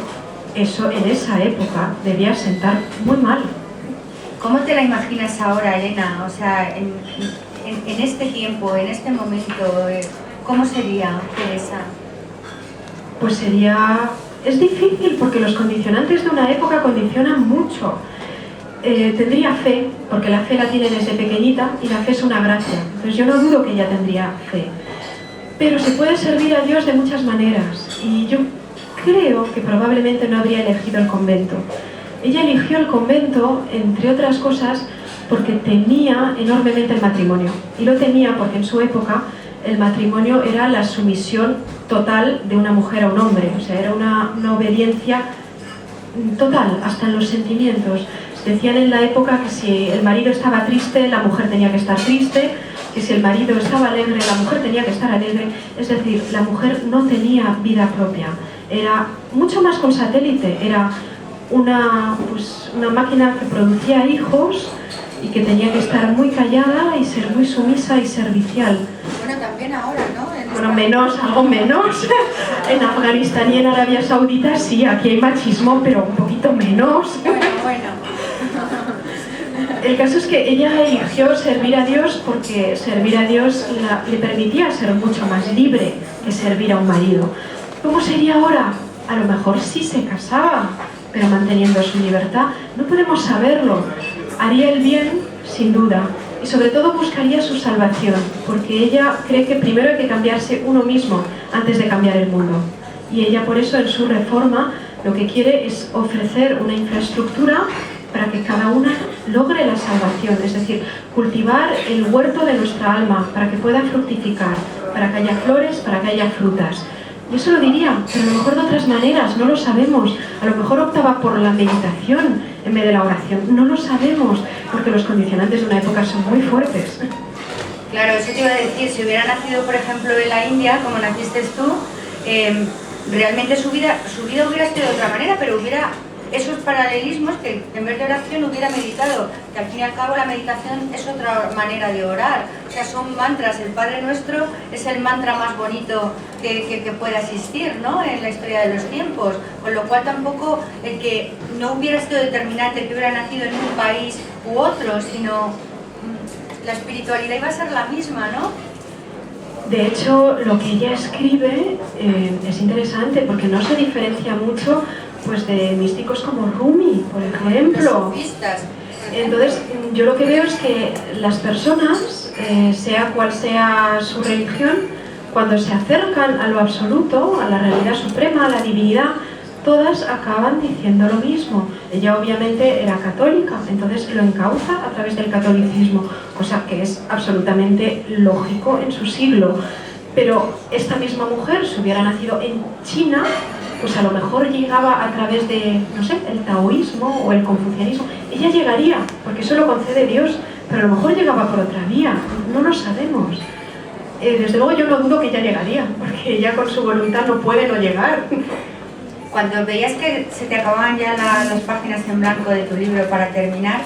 eso en esa época debía sentar muy mal. ¿Cómo te la imaginas ahora, Elena? O sea, en este tiempo, en este momento... ¿Cómo sería Teresa? Pues es difícil porque los condicionantes de una época condicionan mucho. Tendría fe, porque la fe la tiene desde pequeñita y la fe es una gracia. Entonces yo no dudo que ella tendría fe. Pero se puede servir a Dios de muchas maneras y yo creo que probablemente no habría elegido el convento. Ella eligió el convento, entre otras cosas, porque temía enormemente el matrimonio. Y lo temía porque en su época el matrimonio era la sumisión total de una mujer a un hombre. O sea, era una obediencia total, hasta en los sentimientos. Decían en la época que si el marido estaba triste, la mujer tenía que estar triste, que si el marido estaba alegre, la mujer tenía que estar alegre. Es decir, la mujer no tenía vida propia. Era mucho más que un satélite, era una máquina que producía hijos y que tenía que estar muy callada y ser muy sumisa y servicial. Bueno, también ahora, ¿no? Bueno, algo menos. En Afganistán y en Arabia Saudita sí, aquí hay machismo, pero un poquito menos. Bueno. El caso es que ella eligió servir a Dios porque servir a Dios le permitía ser mucho más libre que servir a un marido. ¿Cómo sería ahora? A lo mejor sí se casaba, pero manteniendo su libertad. No podemos saberlo. Haría el bien, sin duda, y sobre todo buscaría su salvación, porque ella cree que primero hay que cambiarse uno mismo antes de cambiar el mundo. Y ella por eso en su reforma lo que quiere es ofrecer una infraestructura para que cada una logre la salvación, es decir, cultivar el huerto de nuestra alma para que pueda fructificar, para que haya flores, para que haya frutas. Y eso lo diría, pero a lo mejor de otras maneras, no lo sabemos. A lo mejor optaba por la meditación en vez de la oración. No lo sabemos, porque los condicionantes de una época son muy fuertes. Claro, eso te iba a decir, si hubiera nacido, por ejemplo, en la India, como naciste tú, realmente su vida hubiera sido de otra manera, pero hubiera esos paralelismos que en vez de oración hubiera meditado, que al fin y al cabo la meditación es otra manera de orar, o sea, son mantras. El Padre Nuestro es el mantra más bonito que pueda existir, ¿no?, en la historia de los tiempos, con lo cual tampoco el que no hubiera sido determinante que hubiera nacido en un país u otro, sino la espiritualidad iba a ser la misma, ¿no? De hecho, lo que ella escribe es interesante porque no se diferencia mucho pues de místicos como Rumi, por ejemplo. Entonces, yo lo que veo es que las personas, sea cual sea su religión, cuando se acercan a lo absoluto, a la realidad suprema, a la divinidad, todas acaban diciendo lo mismo. Ella obviamente era católica, entonces lo encauza a través del catolicismo, cosa que es absolutamente lógico en su siglo. Pero esta misma mujer, si hubiera nacido en China, pues a lo mejor llegaba a través de, no sé, el taoísmo o el confucianismo. Ella llegaría, porque eso lo concede Dios, pero a lo mejor llegaba por otra vía, no lo sabemos. Desde luego yo no dudo que ella llegaría, porque ella con su voluntad no puede no llegar. Cuando veías que se te acababan ya las páginas en blanco de tu libro para terminar,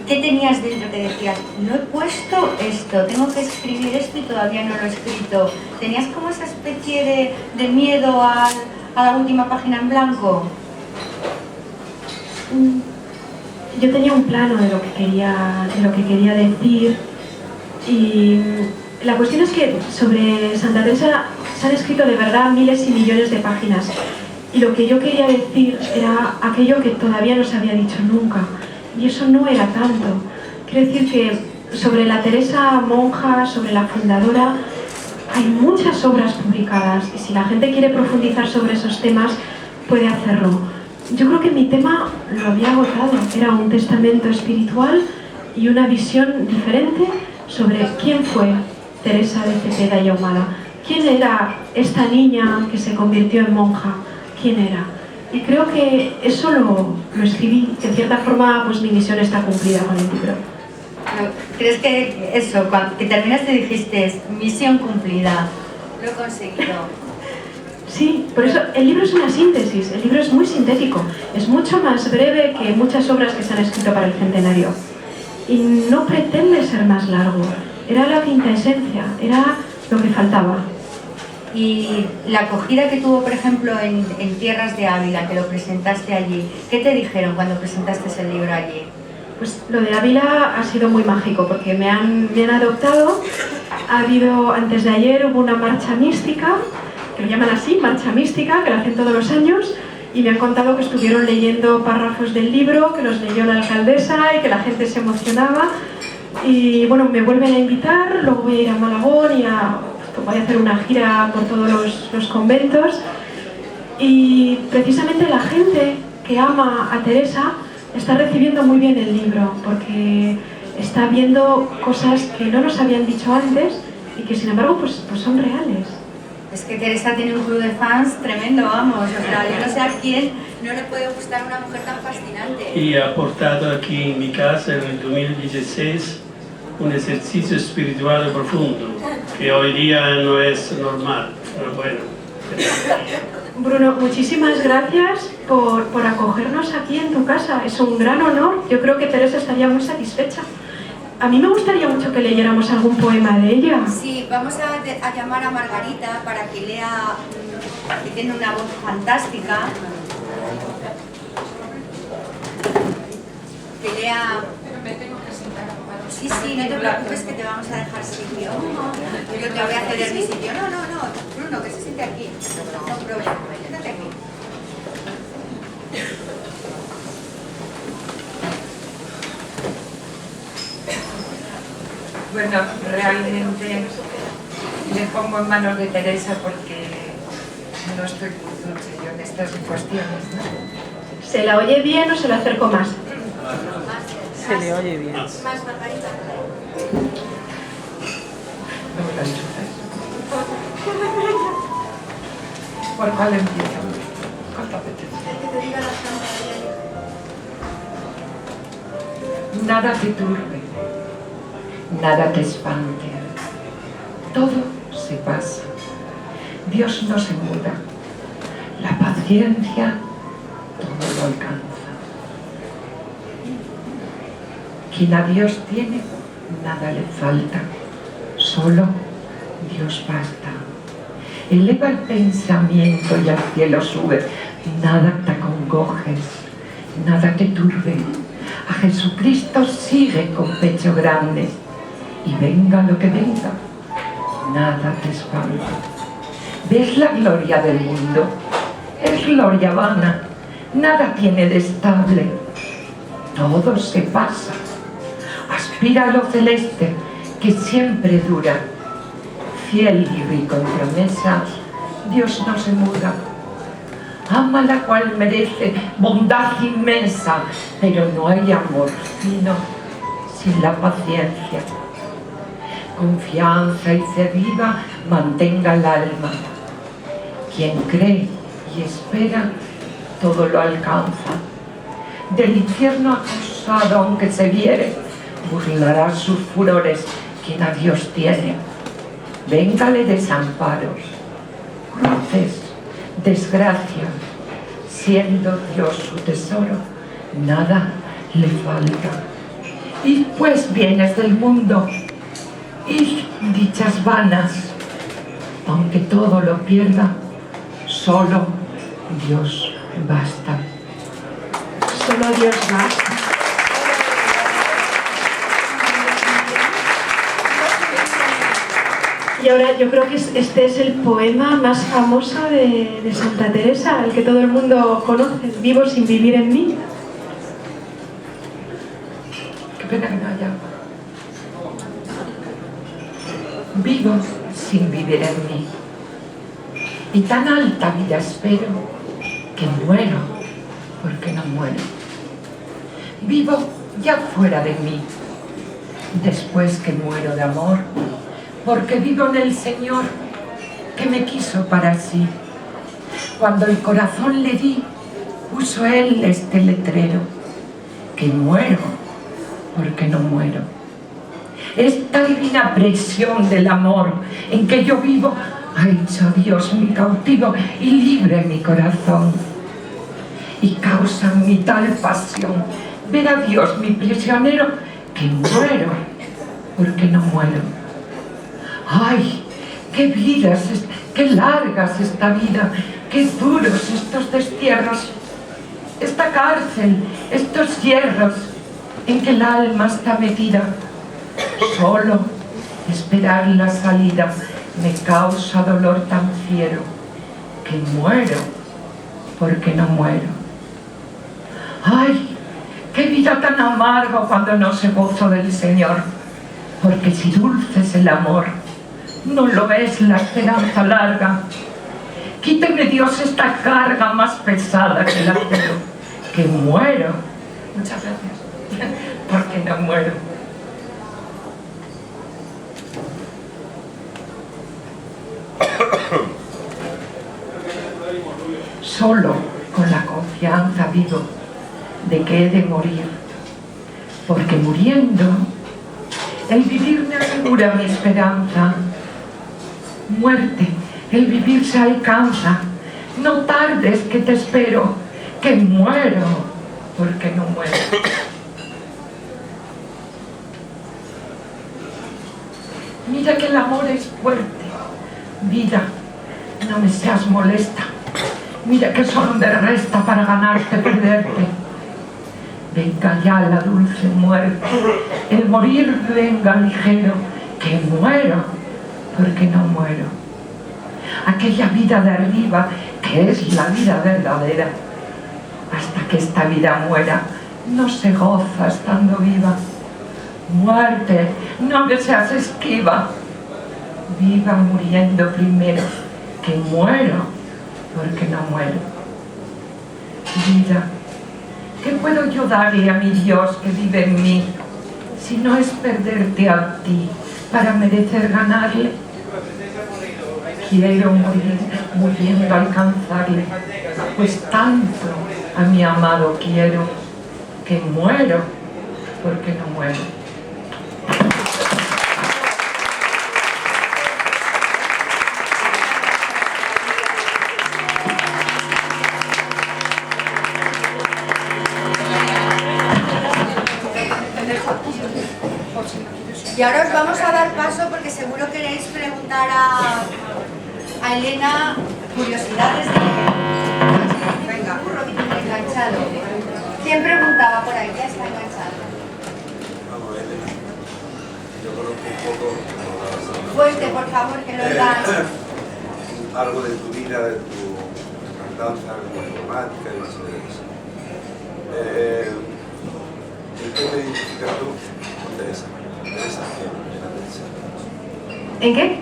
¿qué tenías dentro que decías, no he puesto esto, tengo que escribir esto y todavía no lo he escrito? ¿Tenías como esa especie de miedo a la última página en blanco? Yo tenía un plano de lo que quería decir, y la cuestión es que sobre Santa Teresa se han escrito de verdad miles y millones de páginas, y lo que yo quería decir era aquello que todavía no se había dicho nunca. Y eso no era tanto. Quiero decir que sobre la Teresa monja, sobre la fundadora, hay muchas obras publicadas y si la gente quiere profundizar sobre esos temas, puede hacerlo. Yo creo que mi tema lo había agotado. Era un testamento espiritual y una visión diferente sobre quién fue Teresa de Cepeda y Ahumada. ¿Quién era esta niña que se convirtió en monja? ¿Quién era? Y creo que eso lo escribí, que en cierta forma pues mi misión está cumplida con el libro. ¿Crees que eso, cuando que terminaste dijiste, misión cumplida, lo he conseguido? Sí, por eso el libro es una síntesis, el libro es muy sintético, es mucho más breve que muchas obras que se han escrito para el centenario. Y no pretende ser más largo, era la quinta esencia, era lo que faltaba. Y la acogida que tuvo, por ejemplo, en Tierras de Ávila, que lo presentaste allí, ¿qué te dijeron cuando presentaste el libro allí? Pues lo de Ávila ha sido muy mágico, porque me han adoptado. Ha habido, antes de ayer, hubo una marcha mística, que lo llaman así, marcha mística, que la hacen todos los años, y me han contado que estuvieron leyendo párrafos del libro, que los leyó la alcaldesa y que la gente se emocionaba. Y bueno, me vuelven a invitar, luego voy a ir a Malagón y voy a hacer una gira por todos los conventos, y precisamente la gente que ama a Teresa está recibiendo muy bien el libro, porque está viendo cosas que no nos habían dicho antes y que sin embargo pues son reales. Es que Teresa tiene un club de fans tremendo, vamos, o sea, yo no sé a quién no le puede gustar una mujer tan fascinante. Y he aportado aquí en mi casa en el 2016 un ejercicio espiritual profundo, que hoy día no es normal, pero bueno. Bruno, muchísimas gracias por acogernos aquí en tu casa, es un gran honor, yo creo que Teresa estaría muy satisfecha. A mí me gustaría mucho que leyéramos algún poema de ella. Sí, vamos a llamar a Margarita para que lea, que tiene una voz fantástica. Que lea... Sí, no te preocupes que te vamos a dejar sitio. Yo te voy a ceder mi sitio. No, Bruno, que se siente aquí. No problema, siéntate aquí. Bueno, realmente le pongo en manos de Teresa porque no estoy muy dulce yo en estas cuestiones, ¿no? ¿Se la oye bien o se la acerco más? Se le oye bien. Más, Margarita. No me la enchufes. ¿Por cuál empiezo? ¿Cuál te apetece? El que te diga la cámara. Nada te turbe, nada te espante. Todo se pasa. Dios no se muda. La paciencia todo lo alcanza. Quien a Dios tiene, nada le falta. Solo Dios basta. Eleva el pensamiento y al cielo sube. Nada te acongojes, nada te turbe. A Jesucristo sigue con pecho grande. Y venga lo que venga, nada te espanta. ¿Ves la gloria del mundo? Es gloria vana. Nada tiene de estable. Todo se pasa. Aspira a lo celeste, que siempre dura. Fiel y rico en promesas, Dios no se muda. Ama la cual merece bondad inmensa, pero no hay amor fino sin la paciencia. Confianza y fe viva mantenga el alma. Quien cree y espera, todo lo alcanza. Del infierno acosado, aunque se viere, burlará sus furores quien a Dios tiene. Véngale desamparos, cruces, desgracia, siendo Dios su tesoro, nada le falta. Id pues bienes del mundo, id dichas vanas, aunque todo lo pierda, solo Dios basta. Solo Dios basta. Y ahora yo creo que este es el poema más famoso de Santa Teresa, el que todo el mundo conoce, Vivo sin vivir en mí. Qué pena que no haya. Vivo sin vivir en mí. Y tan alta vida espero que muero porque no muero. Vivo ya fuera de mí, después que muero de amor, porque vivo en el Señor que me quiso para sí. Cuando el corazón le di, puso Él este letrero, que muero porque no muero. Esta divina presión del amor en que yo vivo ha hecho a Dios mi cautivo y libre mi corazón. Y causa mi tal pasión ver a Dios mi prisionero, que muero porque no muero. ¡Ay! ¡Qué vidas, qué largas esta vida! ¡Qué duros estos destierros! Esta cárcel, estos hierros en que el alma está metida. Solo esperar la salida me causa dolor tan fiero que muero porque no muero. ¡Ay! ¡Qué vida tan amarga cuando no se gozo del Señor! Porque si dulce es el amor, no lo es la esperanza larga. Quíteme Dios esta carga más pesada que el acero. que muero. Muchas gracias. Porque no muero. Solo con la confianza vivo de que he de morir, porque muriendo el vivir me asegura mi esperanza. Muerte, el vivir se alcanza, no tardes que te espero, que muero, porque no muero. Mira que el amor es fuerte, vida, no me seas molesta. Mira que solo me resta para ganarte, perderte. Venga ya la dulce muerte, el morir venga ligero, que muero, porque no muero. Aquella vida de arriba, que es la vida verdadera, hasta que esta vida muera, no se goza estando viva. Muerte, no me seas esquiva, viva muriendo primero, que muero, porque no muero. Vida, ¿qué puedo yo darle a mi Dios que vive en mí, si no es perderte a ti para merecer ganarle? Quiero morir muriendo alcanzarle, pues tanto a mi amado quiero, que muero, porque no muero. Y ahora os vamos a dar paso porque seguro queréis preguntar a Elena curiosidades de... Venga, un robito enganchado. ¿Quién preguntaba por ahí? Ya está enganchado. Vamos, Elena. Yo conozco un poco... Fuerte, por favor, que lo das. Algo de tu vida, de tu andanza como diplomática y más de eso. ¿En qué te identificas tú con Teresa? ¿En qué?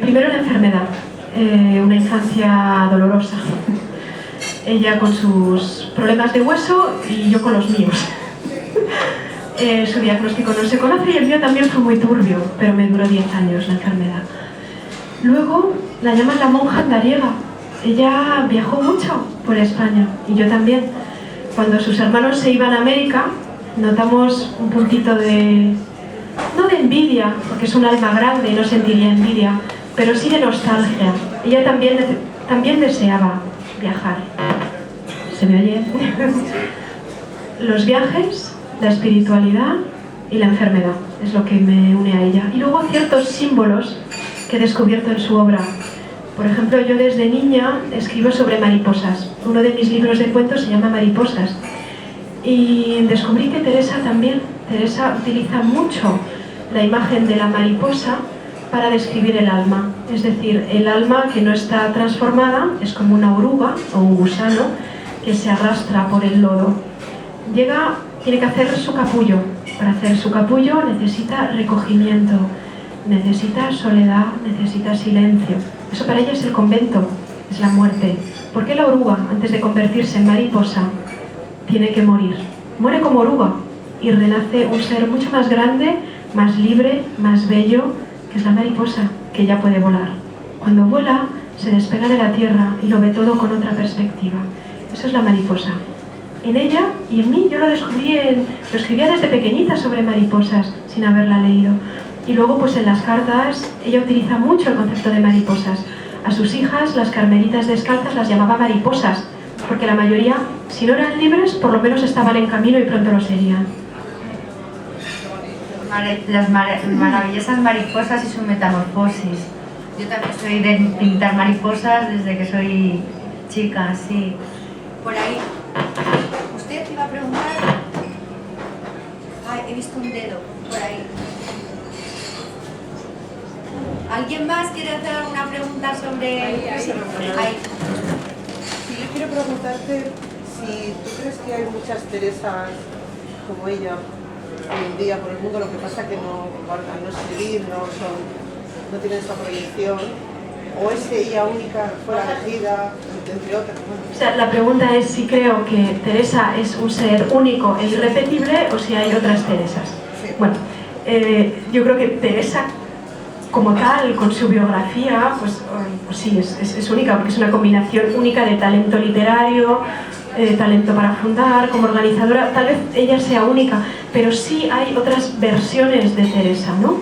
Primero la enfermedad, una infancia dolorosa. Ella con sus problemas de hueso y yo con los míos. Su diagnóstico no se conoce y el mío también fue muy turbio, pero me duró 10 años la enfermedad. Luego la llaman la monja andariega. Ella viajó mucho por España y yo también. Cuando sus hermanos se iban a América, notamos un puntito de... no de envidia, porque es un alma grande y no sentiría envidia, pero sí de nostalgia. Ella también deseaba viajar. ¿Se me oye? Los viajes, la espiritualidad y la enfermedad es lo que me une a ella. Y luego ciertos símbolos que he descubierto en su obra. Por ejemplo, yo desde niña escribo sobre mariposas. Uno de mis libros de cuentos se llama Mariposas. Y descubrí que Teresa también. Teresa utiliza mucho la imagen de la mariposa para describir el alma. Es decir, el alma que no está transformada es como una oruga o un gusano que se arrastra por el lodo. Tiene que hacer su capullo. Para hacer su capullo necesita recogimiento, necesita soledad, necesita silencio. Eso para ella es el convento, es la muerte. ¿Por qué la oruga, antes de convertirse en mariposa, tiene que morir? Muere como oruga y renace un ser mucho más grande, más libre, más bello, que es la mariposa, que ya puede volar. Cuando vuela, se despega de la tierra y lo ve todo con otra perspectiva. Eso es la mariposa. En ella y en mí, yo lo escribía desde pequeñita sobre mariposas, sin haberla leído. Y luego, pues en las cartas, ella utiliza mucho el concepto de mariposas. A sus hijas, las carmelitas descalzas, las llamaba mariposas, porque la mayoría, si no eran libres, por lo menos estaban en camino y pronto lo serían. Las maravillosas mariposas y su metamorfosis. Yo también soy de pintar mariposas desde que soy chica, sí. Por ahí. ¿Usted iba a preguntar? Ay, he visto un dedo por ahí. ¿Alguien más quiere hacer alguna pregunta sobre...? Sí, yo quiero preguntarte si tú crees que hay muchas Teresas como ella hoy en día por el mundo, lo que pasa que al no escribir, no tienen esa proyección, ¿O es ella única, fue la elegida, entre otras? O sea, la pregunta es si creo que Teresa es un ser único e irrepetible o si hay otras Teresas. Sí. Bueno, yo creo que Teresa como tal, con su biografía, pues sí, es única, porque es una combinación única de talento literario, talento para fundar, como organizadora. Tal vez ella sea única, pero sí hay otras versiones de Teresa, ¿no?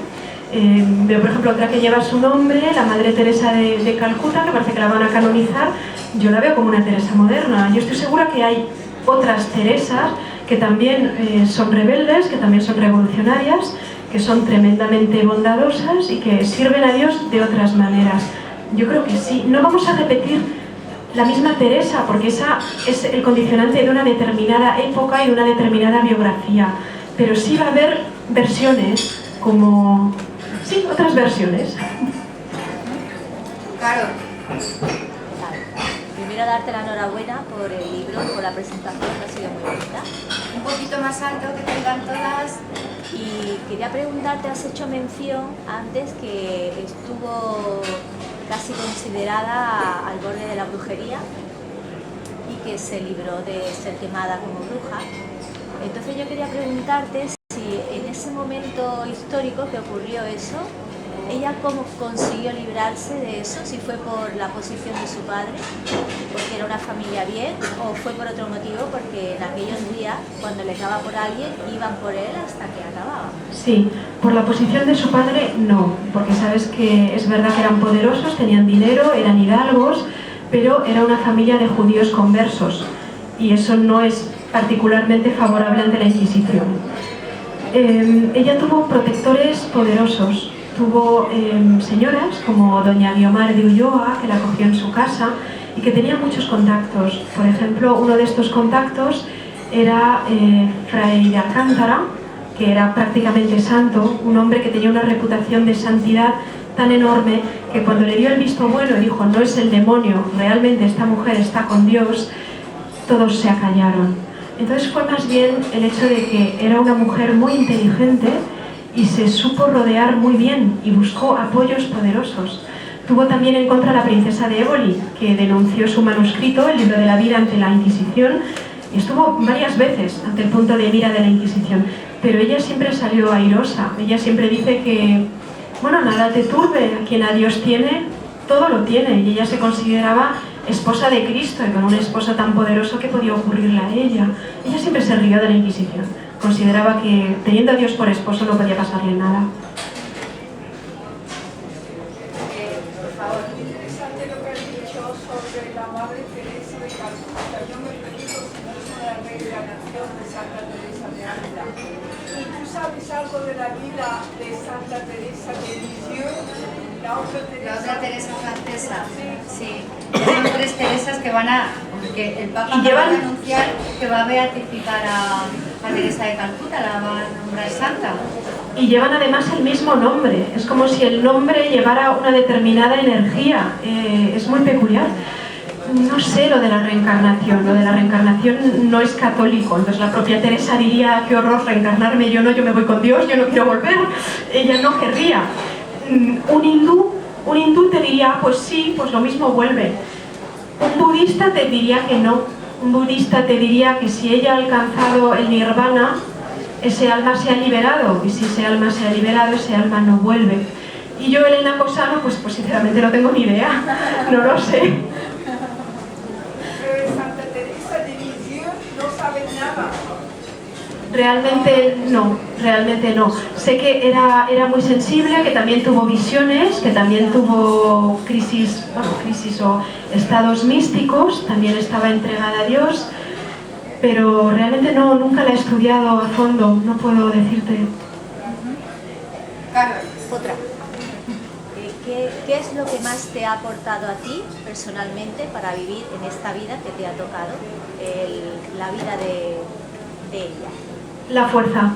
Veo, por ejemplo, otra que lleva su nombre, la Madre Teresa de Calcuta, que parece que la van a canonizar. Yo la veo como una Teresa moderna. Yo estoy segura que hay otras Teresas que también son rebeldes, que también son revolucionarias, que son tremendamente bondadosas y que sirven a Dios de otras maneras. Yo creo que sí. No vamos a repetir la misma Teresa, porque esa es el condicionante de una determinada época y de una determinada biografía. Pero sí va a haber versiones como... Sí, otras versiones. Claro. Primero darte la enhorabuena por el libro, por la presentación, que ha sido muy bonita. Un poquito más alto, que tengan todas. Y quería preguntarte, has hecho mención antes que estuvo casi considerada al borde de la brujería y que se libró de ser quemada como bruja. Entonces yo quería preguntarte si en ese momento histórico que ocurrió eso, ella cómo consiguió librarse de eso, si fue por la posición de su padre, porque era una familia bien, o fue por otro motivo, porque en aquellos días, cuando les daba por alguien, iban por él hasta que acababa. Sí, por la posición de su padre no, porque sabes que es verdad que eran poderosos, tenían dinero, eran hidalgos, pero era una familia de judíos conversos, y eso no es particularmente favorable ante la Inquisición. Ella tuvo protectores poderosos. Tuvo señoras como doña Guiomar de Ulloa, que la acogió en su casa y que tenía muchos contactos. Por ejemplo, uno de estos contactos era Fray de Alcántara, que era prácticamente santo, un hombre que tenía una reputación de santidad tan enorme que cuando le dio el visto bueno y dijo no es el demonio, realmente esta mujer está con Dios, todos se acallaron. Entonces fue más bien el hecho de que era una mujer muy inteligente y se supo rodear muy bien y buscó apoyos poderosos. Tuvo también en contra a la princesa de Éboli, que denunció su manuscrito, el libro de la vida, ante la Inquisición, y estuvo varias veces ante el punto de mira de la Inquisición. Pero ella siempre salió airosa. Ella siempre dice que, bueno, nada te turbe, quien a Dios tiene, todo lo tiene. Y ella se consideraba esposa de Cristo, y con un esposo tan poderoso, ¿qué podía ocurrirle a ella? Ella siempre se rió de la Inquisición. Consideraba que teniendo a Dios por esposo no podía pasarle nada. Por favor. Interesante lo que has dicho sobre la Madre Teresa de Calcuta. Yo me pregunto si no es una reencarnación de Santa Teresa de Ávila. ¿Y tú sabes algo de la vida de Santa Teresa de Lisieux? La otra Teresa francesa. Sí. Son tres Teresas que van a... que el Papa va a anunciar que va a beatificar a Teresa de Calcuta, la va a nombrar santa. Y llevan además el mismo nombre. Es como si el nombre llevara una determinada energía. Es muy peculiar. No sé lo de la reencarnación. Lo de la reencarnación no es católico. Entonces la propia Teresa diría, qué horror reencarnarme, yo no, yo me voy con Dios, yo no quiero volver. Ella no querría. Un hindú te diría, pues sí, pues lo mismo vuelve. Un budista te diría que no. Un budista te diría que si ella ha alcanzado el nirvana, ese alma se ha liberado, y si ese alma se ha liberado, ese alma no vuelve. Y yo, Elena Cosano, pues sinceramente no tengo ni idea, no lo sé. Pero de Santa Teresa de Lisieux no sabes nada. Realmente no. Sé que era muy sensible, que también tuvo visiones, que también tuvo crisis o estados místicos, también estaba entregada a Dios, pero realmente nunca la he estudiado a fondo, no puedo decirte. Claro. Otra. ¿Qué es lo que más te ha aportado a ti personalmente para vivir en esta vida que te ha tocado, la vida de ella? La fuerza.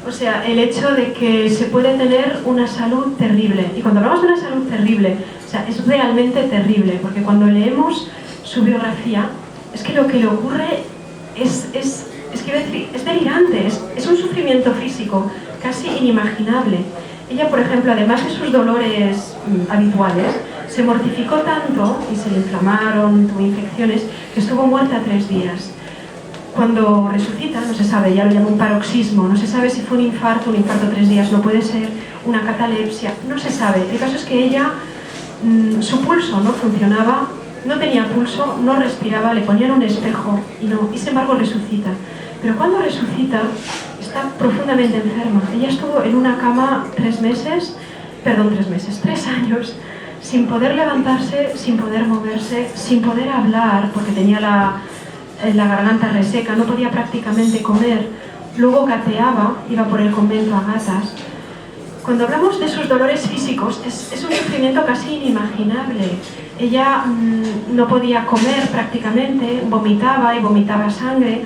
O sea, el hecho de que se puede tener una salud terrible. Y cuando hablamos de una salud terrible, o sea, es realmente terrible, porque cuando leemos su biografía, es que lo que le ocurre es delirante, es un sufrimiento físico casi inimaginable. Ella, por ejemplo, además de sus dolores habituales, Se mortificó tanto y se le inflamaron, tuvo infecciones, que estuvo muerta 3 días. Cuando resucita, no se sabe, ya lo llama un paroxismo, no se sabe si fue un infarto 3 días, no puede ser una catalepsia, no se sabe. El caso es que ella, su pulso no funcionaba, no tenía pulso, no respiraba, le ponían un espejo y sin embargo resucita. Pero cuando resucita, está profundamente enferma. Ella estuvo en una cama 3 años, sin poder levantarse, sin poder moverse, sin poder hablar, porque tenía la garganta reseca, no podía prácticamente comer, luego gateaba, iba por el convento a gatas. Cuando hablamos de sus dolores físicos, es un sufrimiento casi inimaginable. Ella no podía comer prácticamente, vomitaba y vomitaba sangre.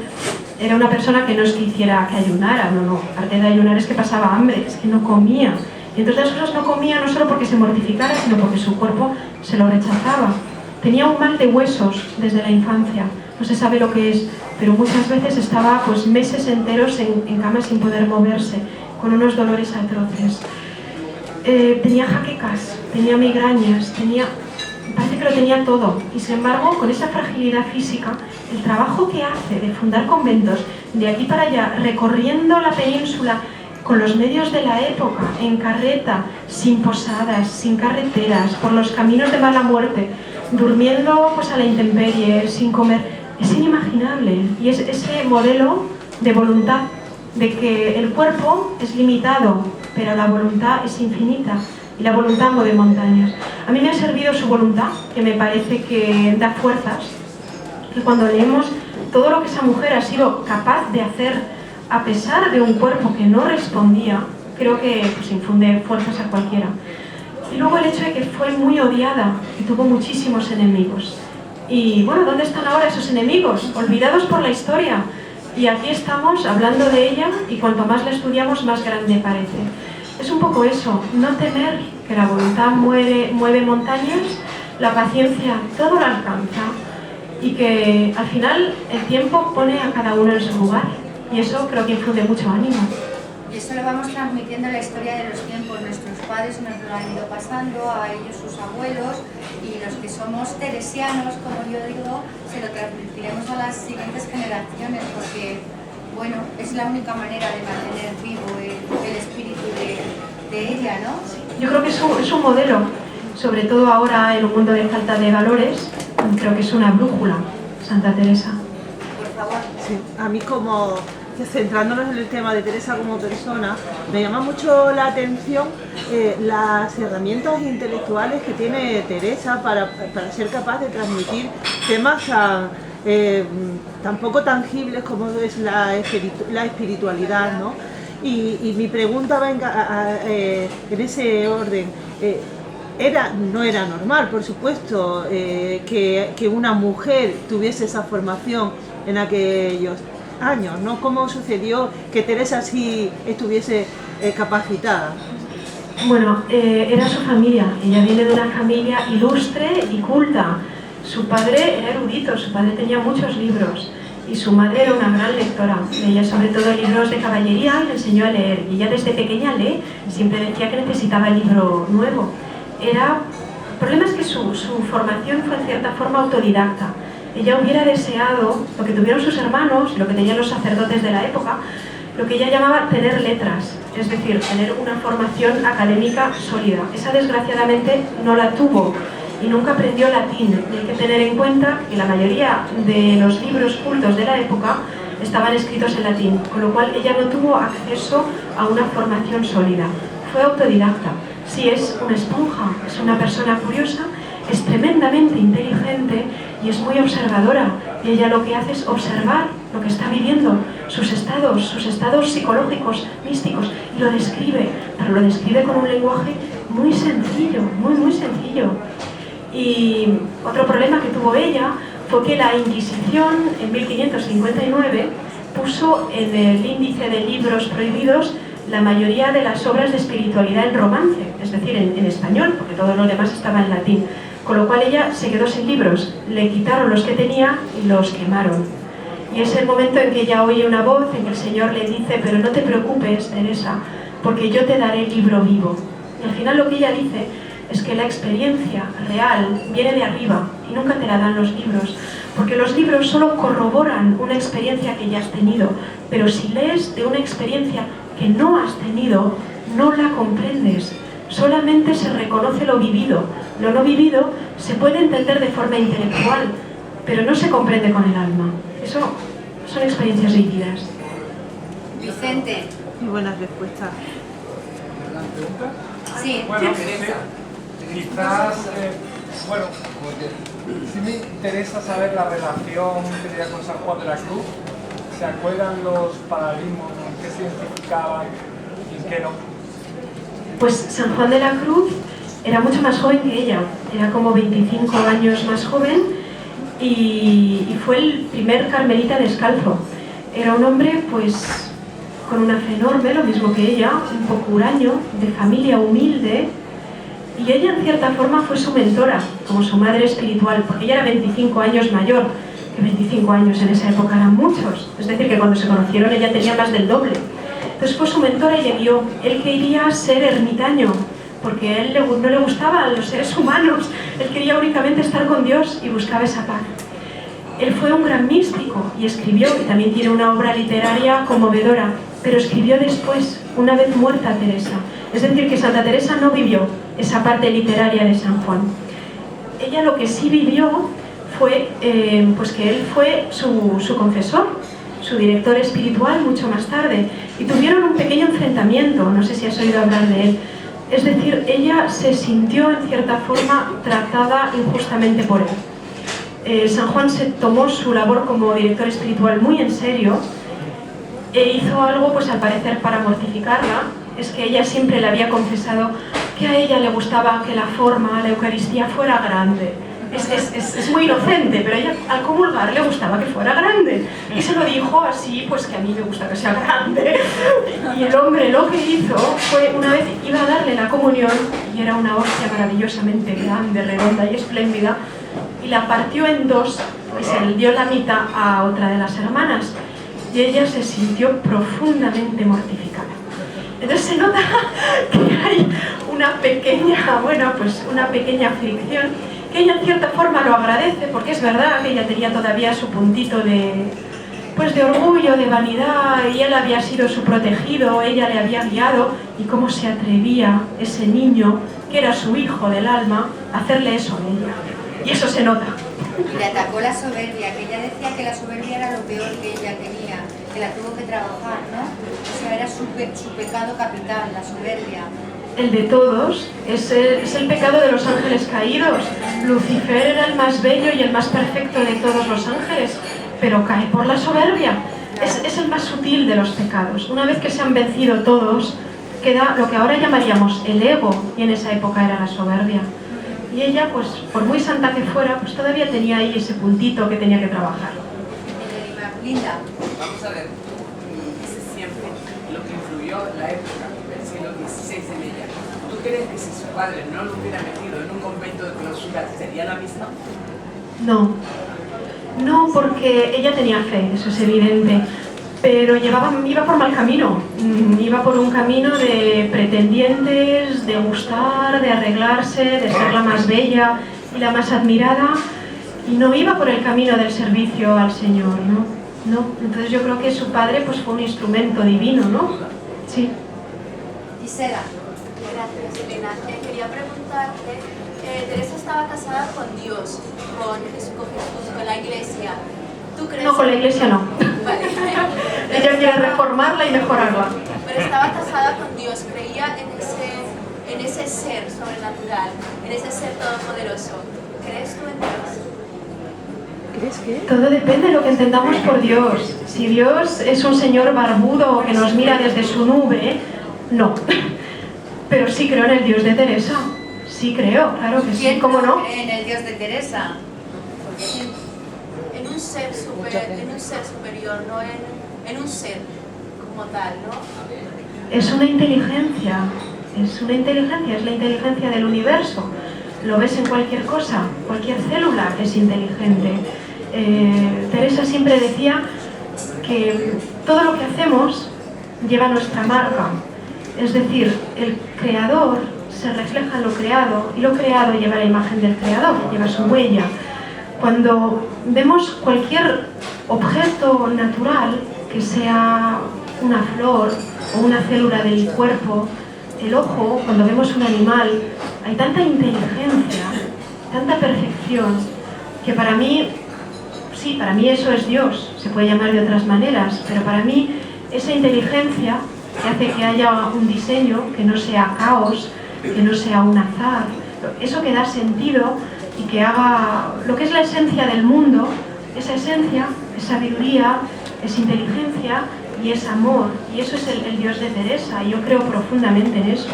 Era una persona que no es que hiciera que ayunara, no, aparte de ayunar es que pasaba hambre, es que no comía. Y entre otras cosas no comía no solo porque se mortificara, sino porque su cuerpo se lo rechazaba. Tenía un mal de huesos desde la infancia. No se sabe lo que es, pero muchas veces estaba pues meses enteros en cama sin poder moverse, con unos dolores atroces. Tenía jaquecas, tenía migrañas, parece que lo tenía todo. Y sin embargo, con esa fragilidad física, el trabajo que hace de fundar conventos de aquí para allá, recorriendo la península con los medios de la época, en carreta, sin posadas, sin carreteras, por los caminos de mala muerte, durmiendo pues a la intemperie, sin comer, es inimaginable. Y es ese modelo de voluntad, de que el cuerpo es limitado, pero la voluntad es infinita, y la voluntad mueve montañas. A mí me ha servido su voluntad, que me parece que da fuerzas, que cuando leemos todo lo que esa mujer ha sido capaz de hacer a pesar de un cuerpo que no respondía, creo que pues, infunde fuerzas a cualquiera. Y luego el hecho de que fue muy odiada, que tuvo muchísimos enemigos. Y bueno, ¿dónde están ahora esos enemigos? Olvidados por la historia. Y aquí estamos hablando de ella y cuanto más la estudiamos, más grande parece. Es un poco eso, no temer que la voluntad mueve montañas, la paciencia todo lo alcanza y que al final el tiempo pone a cada uno en su lugar. Y eso creo que infunde mucho ánimo. Y eso lo vamos transmitiendo en la historia de los tiempos. Nuestros padres nos lo han ido pasando, a ellos sus abuelos, y los que somos teresianos, como yo digo, se lo transmitiremos a las siguientes generaciones, porque bueno, es la única manera de mantener vivo el espíritu de ella, ¿no? Yo creo que es un modelo, sobre todo ahora en un mundo de falta de valores, creo que es una brújula, Santa Teresa. Por favor. Sí, a mí como centrándonos en el tema de Teresa como persona, me llama mucho la atención las herramientas intelectuales que tiene Teresa para ser capaz de transmitir temas tan poco tangibles como es la espiritualidad, ¿no? Y mi pregunta va en ese orden. No era normal, por supuesto, que una mujer tuviese esa formación en aquellos años, ¿no? ¿Cómo sucedió que Teresa sí estuviese capacitada? Bueno, era su familia. Ella viene de una familia ilustre y culta. Su padre era erudito, su padre tenía muchos libros y su madre era una gran lectora. Leía sobre todo libros de caballería y le enseñó a leer. Y ella desde pequeña lee, siempre decía que necesitaba el libro nuevo. El problema es que su formación fue en cierta forma autodidacta. Ella hubiera deseado lo que tuvieron sus hermanos, lo que tenían los sacerdotes de la época, lo que ella llamaba tener letras, es decir, tener una formación académica sólida. Esa desgraciadamente no la tuvo y nunca aprendió latín. Y hay que tener en cuenta que la mayoría de los libros cultos de la época estaban escritos en latín, con lo cual ella no tuvo acceso a una formación sólida. Fue autodidacta. Sí, es una esponja, es una persona curiosa, es tremendamente inteligente y es muy observadora. Y ella lo que hace es observar lo que está viviendo, sus estados psicológicos, místicos, y lo describe, pero lo describe con un lenguaje muy sencillo, muy sencillo. Y otro problema que tuvo ella fue que la Inquisición en 1559 puso en el índice de libros prohibidos la mayoría de las obras de espiritualidad en romance, es decir, en español, porque todo lo demás estaba en latín. Con lo cual ella se quedó sin libros, le quitaron los que tenía y los quemaron. Y es el momento en que ella oye una voz en que el Señor le dice: pero no te preocupes, Teresa, porque yo te daré el libro vivo. Y al final lo que ella dice es que la experiencia real viene de arriba y nunca te la dan los libros, porque los libros solo corroboran una experiencia que ya has tenido, pero si lees de una experiencia que no has tenido, no la comprendes, solamente se reconoce lo vivido. Lo no vivido se puede entender de forma intelectual, pero no se comprende con el alma. Eso son experiencias vividas. Vicente. Muy buenas respuestas. Sí. Bueno, quizás, bueno, sí me interesa saber la relación que tenía con San Juan de la Cruz. ¿Se acuerdan los paradigmas, qué se identificaban y qué no? Pues San Juan de la Cruz era mucho más joven que ella, era como 25 años más joven y fue el primer carmelita descalzo. Era un hombre pues con una fe enorme, lo mismo que ella, un poco huraño, de familia humilde, y ella en cierta forma fue su mentora, como su madre espiritual, porque ella era 25 años mayor, que 25 años en esa época eran muchos, es decir, que cuando se conocieron ella tenía más del doble. Entonces fue su mentora y le guió. Él quería ser ermitaño, porque a él no le gustaban los seres humanos, él quería únicamente estar con Dios y buscaba esa paz. Él fue un gran místico y escribió, y también tiene una obra literaria conmovedora, pero escribió después, una vez muerta Teresa. Es decir, que Santa Teresa no vivió esa parte literaria de San Juan. Ella lo que sí vivió fue pues que él fue su confesor, su director espiritual mucho más tarde, y tuvieron un pequeño enfrentamiento, no sé si has oído hablar de él. Es decir, ella se sintió en cierta forma tratada injustamente por él. San Juan se tomó su labor como director espiritual muy en serio e hizo algo, pues al parecer para mortificarla. Es que ella siempre le había confesado que a ella le gustaba que la forma, la Eucaristía, fuera grande. Es muy inocente, pero a ella al comulgar le gustaba que fuera grande. Y se lo dijo así, pues que a mí me gusta que sea grande. Y el hombre lo que hizo fue, una vez iba a darle la comunión, y era una hostia maravillosamente grande, redonda y espléndida, y la partió en dos y se le dio la mitad a otra de las hermanas. Y ella se sintió profundamente mortificada. Entonces se nota que hay una pequeña fricción, que ella en cierta forma lo agradece, porque es verdad que ella tenía todavía su puntito de orgullo, de vanidad, y él había sido su protegido, ella le había guiado, y cómo se atrevía ese niño, que era su hijo del alma, a hacerle eso a ella. Y eso se nota. Y le atacó la soberbia, que ella decía que la soberbia era lo peor que ella tenía, que la tuvo que trabajar, ¿no? O sea, era su pecado capital, la soberbia. El de todos es el pecado de los ángeles caídos. Lucifer era el más bello y el más perfecto de todos los ángeles, pero cae por la soberbia. Es el más sutil de los pecados. Una vez que se han vencido todos, queda lo que ahora llamaríamos el ego, y en esa época era la soberbia. Y ella, pues, por muy santa que fuera, pues todavía tenía ahí ese puntito que tenía que trabajar. Linda. Vamos a ver, dice siempre lo que influyó la época del siglo XVI en ella. ¿Tú crees que si su padre no lo hubiera metido en un convento de clausura sería la misma? No, porque ella tenía fe, eso es evidente, pero iba por mal camino. Iba por un camino de pretendientes, de gustar, de arreglarse, de ser la más bella y la más admirada, y no iba por el camino del servicio al Señor, ¿no? Entonces yo creo que su padre pues fue un instrumento divino, ¿no? Sí. Gisela. Gracias, Elena. Quería preguntarte, Teresa estaba casada con Dios, con Jesús, con la Iglesia. ¿Tú crees? No, con la Iglesia no. Vale. Ella quiere reformarla y mejorarla. Pero estaba casada con Dios, creía en ese ser sobrenatural, en ese ser todopoderoso. ¿Crees tú en Dios? ¿Crees que? Todo depende de lo que entendamos por Dios. Si Dios es un señor barbudo que nos mira desde su nube, no. Pero sí creo en el Dios de Teresa. Sí creo, claro que sí, ¿cómo no? ¿Quién cree en el Dios de Teresa? En un ser superior, no en un ser como tal, ¿no? Es una inteligencia, es la inteligencia del universo. Lo ves en cualquier cosa, cualquier célula es inteligente. Teresa siempre decía que todo lo que hacemos lleva nuestra marca. Es decir, el Creador se refleja en lo creado, y lo creado lleva la imagen del creador, lleva su huella. Cuando vemos cualquier objeto natural, que sea una flor o una célula del cuerpo, el ojo, cuando vemos un animal, hay tanta inteligencia, tanta perfección, que para mí, sí, para mí eso es Dios, se puede llamar de otras maneras, pero para mí esa inteligencia que hace que haya un diseño, que no sea caos, que no sea un azar, eso que da sentido y que haga lo que es la esencia del mundo, esa esencia es sabiduría, es inteligencia y es amor, y eso es el Dios de Teresa, y yo creo profundamente en eso.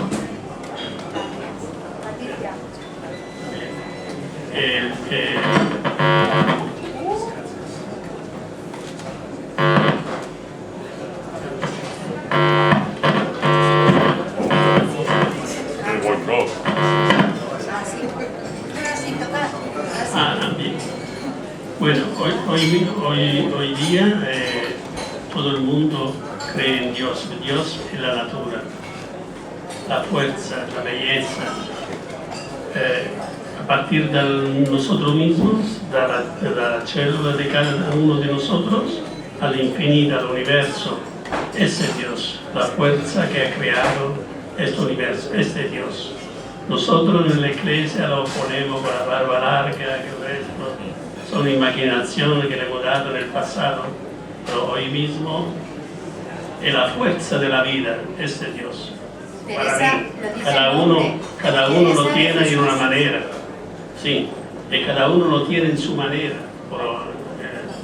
Bueno, hoy día todo el mundo cree en Dios. Dios es la natura, la fuerza, la belleza. A partir de nosotros mismos, de la célula de cada uno de nosotros, al infinito, al universo. Ese es Dios, la fuerza que ha creado este universo, este Dios. Nosotros en la iglesia lo ponemos con la barba larga, que el resto son imaginaciones que le hemos dado en el pasado, pero hoy mismo es la fuerza de la vida, este Dios. Para mí, cada uno lo tiene de una manera, sí, y cada uno lo tiene en su manera, pero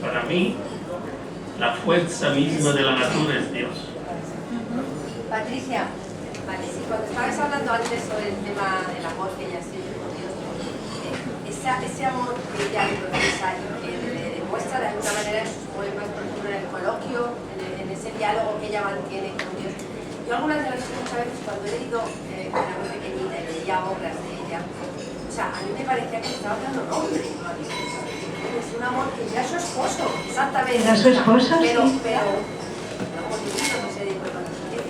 para mí la fuerza misma de la natura es Dios. Patricia. Vale, sí, cuando estabas hablando antes sobre el tema del amor que ella siente por Dios, ese amor que ella profesa y que le demuestra de alguna manera en sus poemas, por ejemplo en el coloquio, en ese diálogo que ella mantiene con Dios. Yo algunas de las muchas veces cuando he leído, era muy pequeñita y leía obras de ella, o sea, a mí me parecía que estaba dando nombre a Dios. Es un amor que ya es su esposo, exactamente. ¿Era su esposo? Pero, Sí. no sé,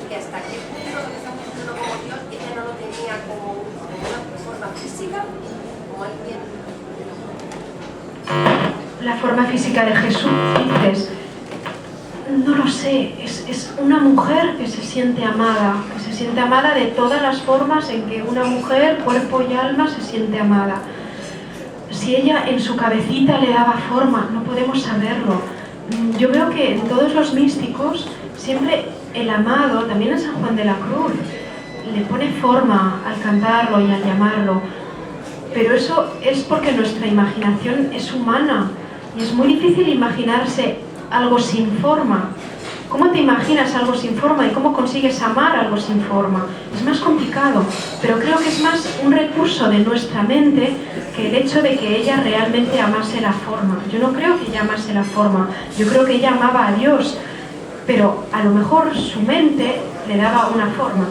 que hasta qué punto lo que estamos haciendo como Dios, ella no lo tenía como una forma física, como alguien. La forma física de Jesús, dices, no lo sé, es una mujer que se siente amada de todas las formas en que una mujer, cuerpo y alma, se siente amada. Si ella en su cabecita le daba forma, no podemos saberlo. Yo veo que en todos los místicos siempre el amado, también en San Juan de la Cruz, le pone forma al cantarlo y al llamarlo, pero eso es porque nuestra imaginación es humana y es muy difícil imaginarse algo sin forma. ¿Cómo te imaginas algo sin forma y cómo consigues amar algo sin forma? Es más complicado, pero creo que es más un recurso de nuestra mente que el hecho de que ella realmente amase la forma. Yo no creo que ella amase la forma, yo creo que ella amaba a Dios, pero a lo mejor su mente le daba una forma.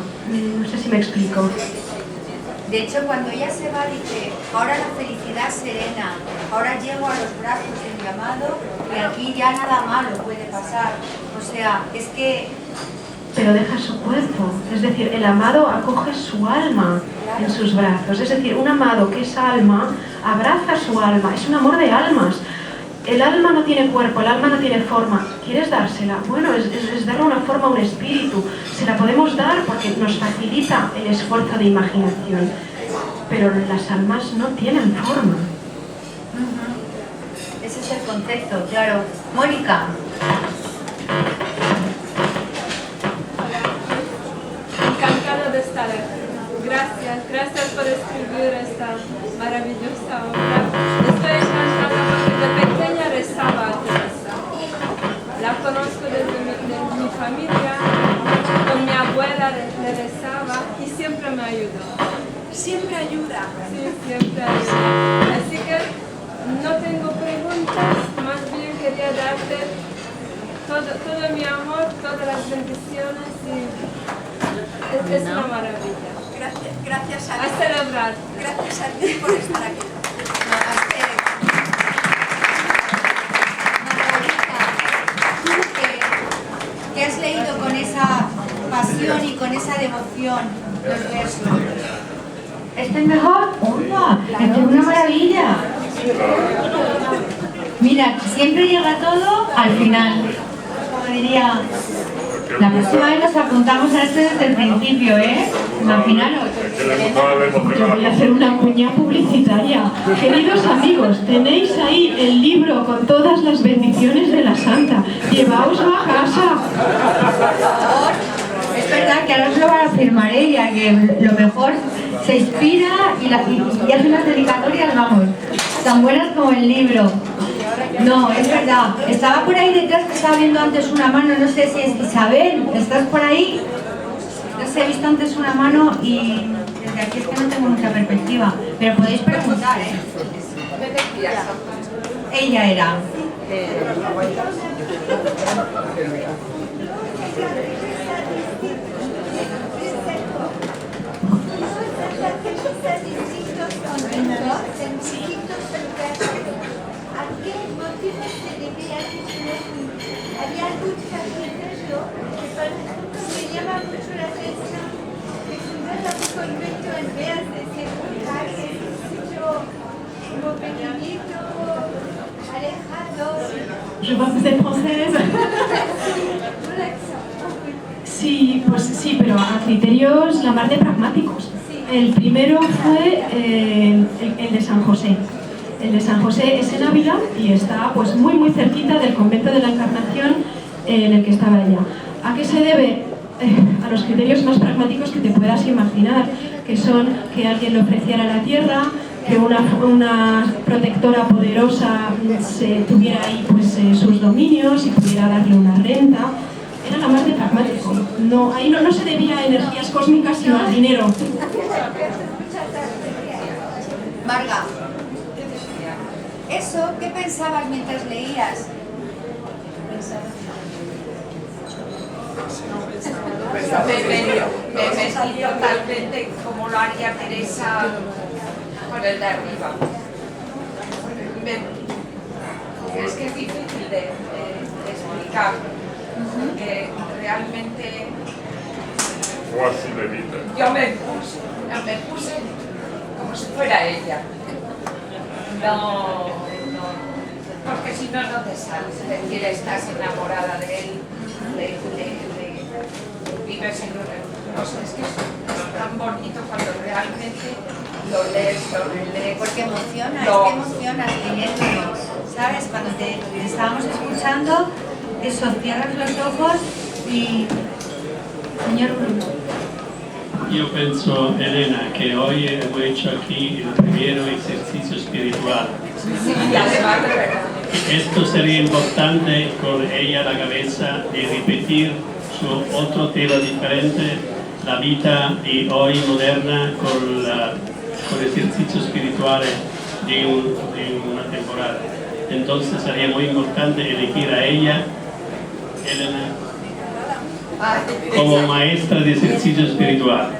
No sé si me explico. De hecho, cuando ella se va, dice, ahora la felicidad serena, ahora llego a los brazos de mi amado y aquí ya nada malo puede pasar. O sea, es que... Pero deja su cuerpo, es decir, el amado acoge su alma en sus brazos. Es decir, un amado que es alma, abraza su alma, es un amor de almas. El alma no tiene cuerpo, el alma no tiene forma. ¿Quieres dársela? Bueno, es darle una forma a un espíritu. Se la podemos dar porque nos facilita el esfuerzo de imaginación. Pero las almas no tienen forma. Ese es el concepto, claro. Mónica. Encantada de estar aquí. Gracias por escribir esta maravillosa obra. Estoy encantada porque de pequeña rezaba a Teresa. La conozco desde mi familia, con mi abuela le rezaba y siempre me ayudó. Siempre ayuda. Sí, siempre ayuda. Así que no tengo preguntas, más bien quería darte todo mi amor, todas las bendiciones y es una maravilla. Gracias a ti. A celebrar. Gracias a ti por estar aquí. Que has leído con esa pasión y con esa devoción los versos. ¿Este es mejor? ¡Onda! ¡Esto es una maravilla! Mira, siempre llega todo al final. Como diría, la próxima vez nos apuntamos a esto desde el principio, ¿eh? Imaginaros. Yo voy a hacer una cuña publicitaria. Queridos amigos, tenéis ahí el libro con todas las bendiciones de la Santa. Llevaoslo a casa. Es verdad que ahora os lo va a firmar ella, que lo mejor se inspira y hace unas dedicatorias, vamos, tan buenas como el libro. No, es verdad. Estaba por ahí detrás, que estaba viendo antes una mano, no sé si es Isabel, ¿estás por ahí? No sé, he visto antes una mano y desde aquí es que no tengo mucha perspectiva, pero podéis preguntar, ¿eh? Ella era. ¿A qué motivos se debía había muchas veces que por ejemplo me llama mucho la atención que si no era un convento en veas de seguridad, que es un sitio como pequeñito, alejado. Je vois que vous êtes française. Sí, pues sí, pero a criterios la mar de pragmáticos. El primero fue el de San José. El de San José es en Ávila y está pues muy cerquita del convento de la Encarnación en el que estaba ella. ¿A qué se debe? A los criterios más pragmáticos que te puedas imaginar, que son que alguien le ofreciera la tierra, que una protectora poderosa tuviera ahí pues sus dominios y pudiera darle una renta. Era la más de pragmático. No, ahí no se debía a energías cósmicas sino al dinero. Marga, ¿eso qué pensabas mientras leías? Me salió totalmente como lo haría Teresa con el de arriba. Es que es difícil de explicar, porque realmente yo me puse como si fuera ella. No, porque si no, no te sales. Es decir, estás enamorada de él, vives en no sé, es que es tan bonito cuando realmente lo lees, lo relees. Porque emociona, es que emocionas leyéndolo, ¿sabes? Cuando te estábamos escuchando, eso, cierras los ojos y... Señor Bruno. Yo pienso, Elena, que hoy hemos hecho aquí el primer ejercicio espiritual. Sí, además de verdad. Esto sería importante con ella a la cabeza de repetir su otro tema diferente, la vida de hoy moderna con ejercicios espirituales de una temporada. Entonces sería muy importante elegir a ella, Elena, como maestra de ejercicio espiritual.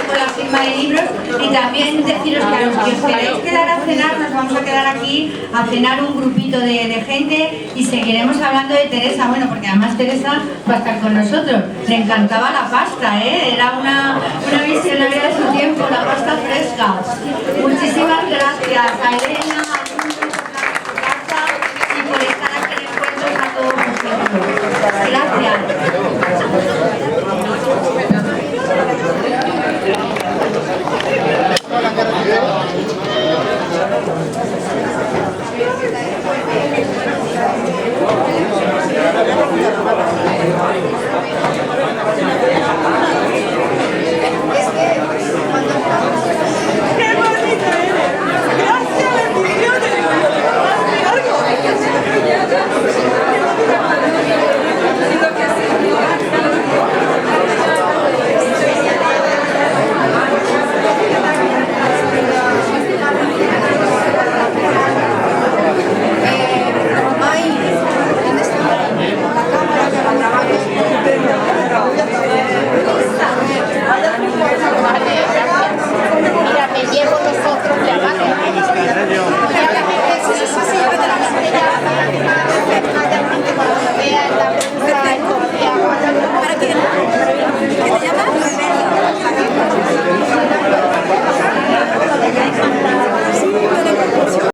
La firma de libros y también deciros que a los que os queréis quedar a cenar, nos vamos a quedar aquí a cenar un grupito de gente y seguiremos hablando de Teresa, bueno, porque además Teresa va a estar con nosotros. Le encantaba la pasta, era una visionaria de su tiempo, la pasta fresca. Muchísimas gracias a Elena.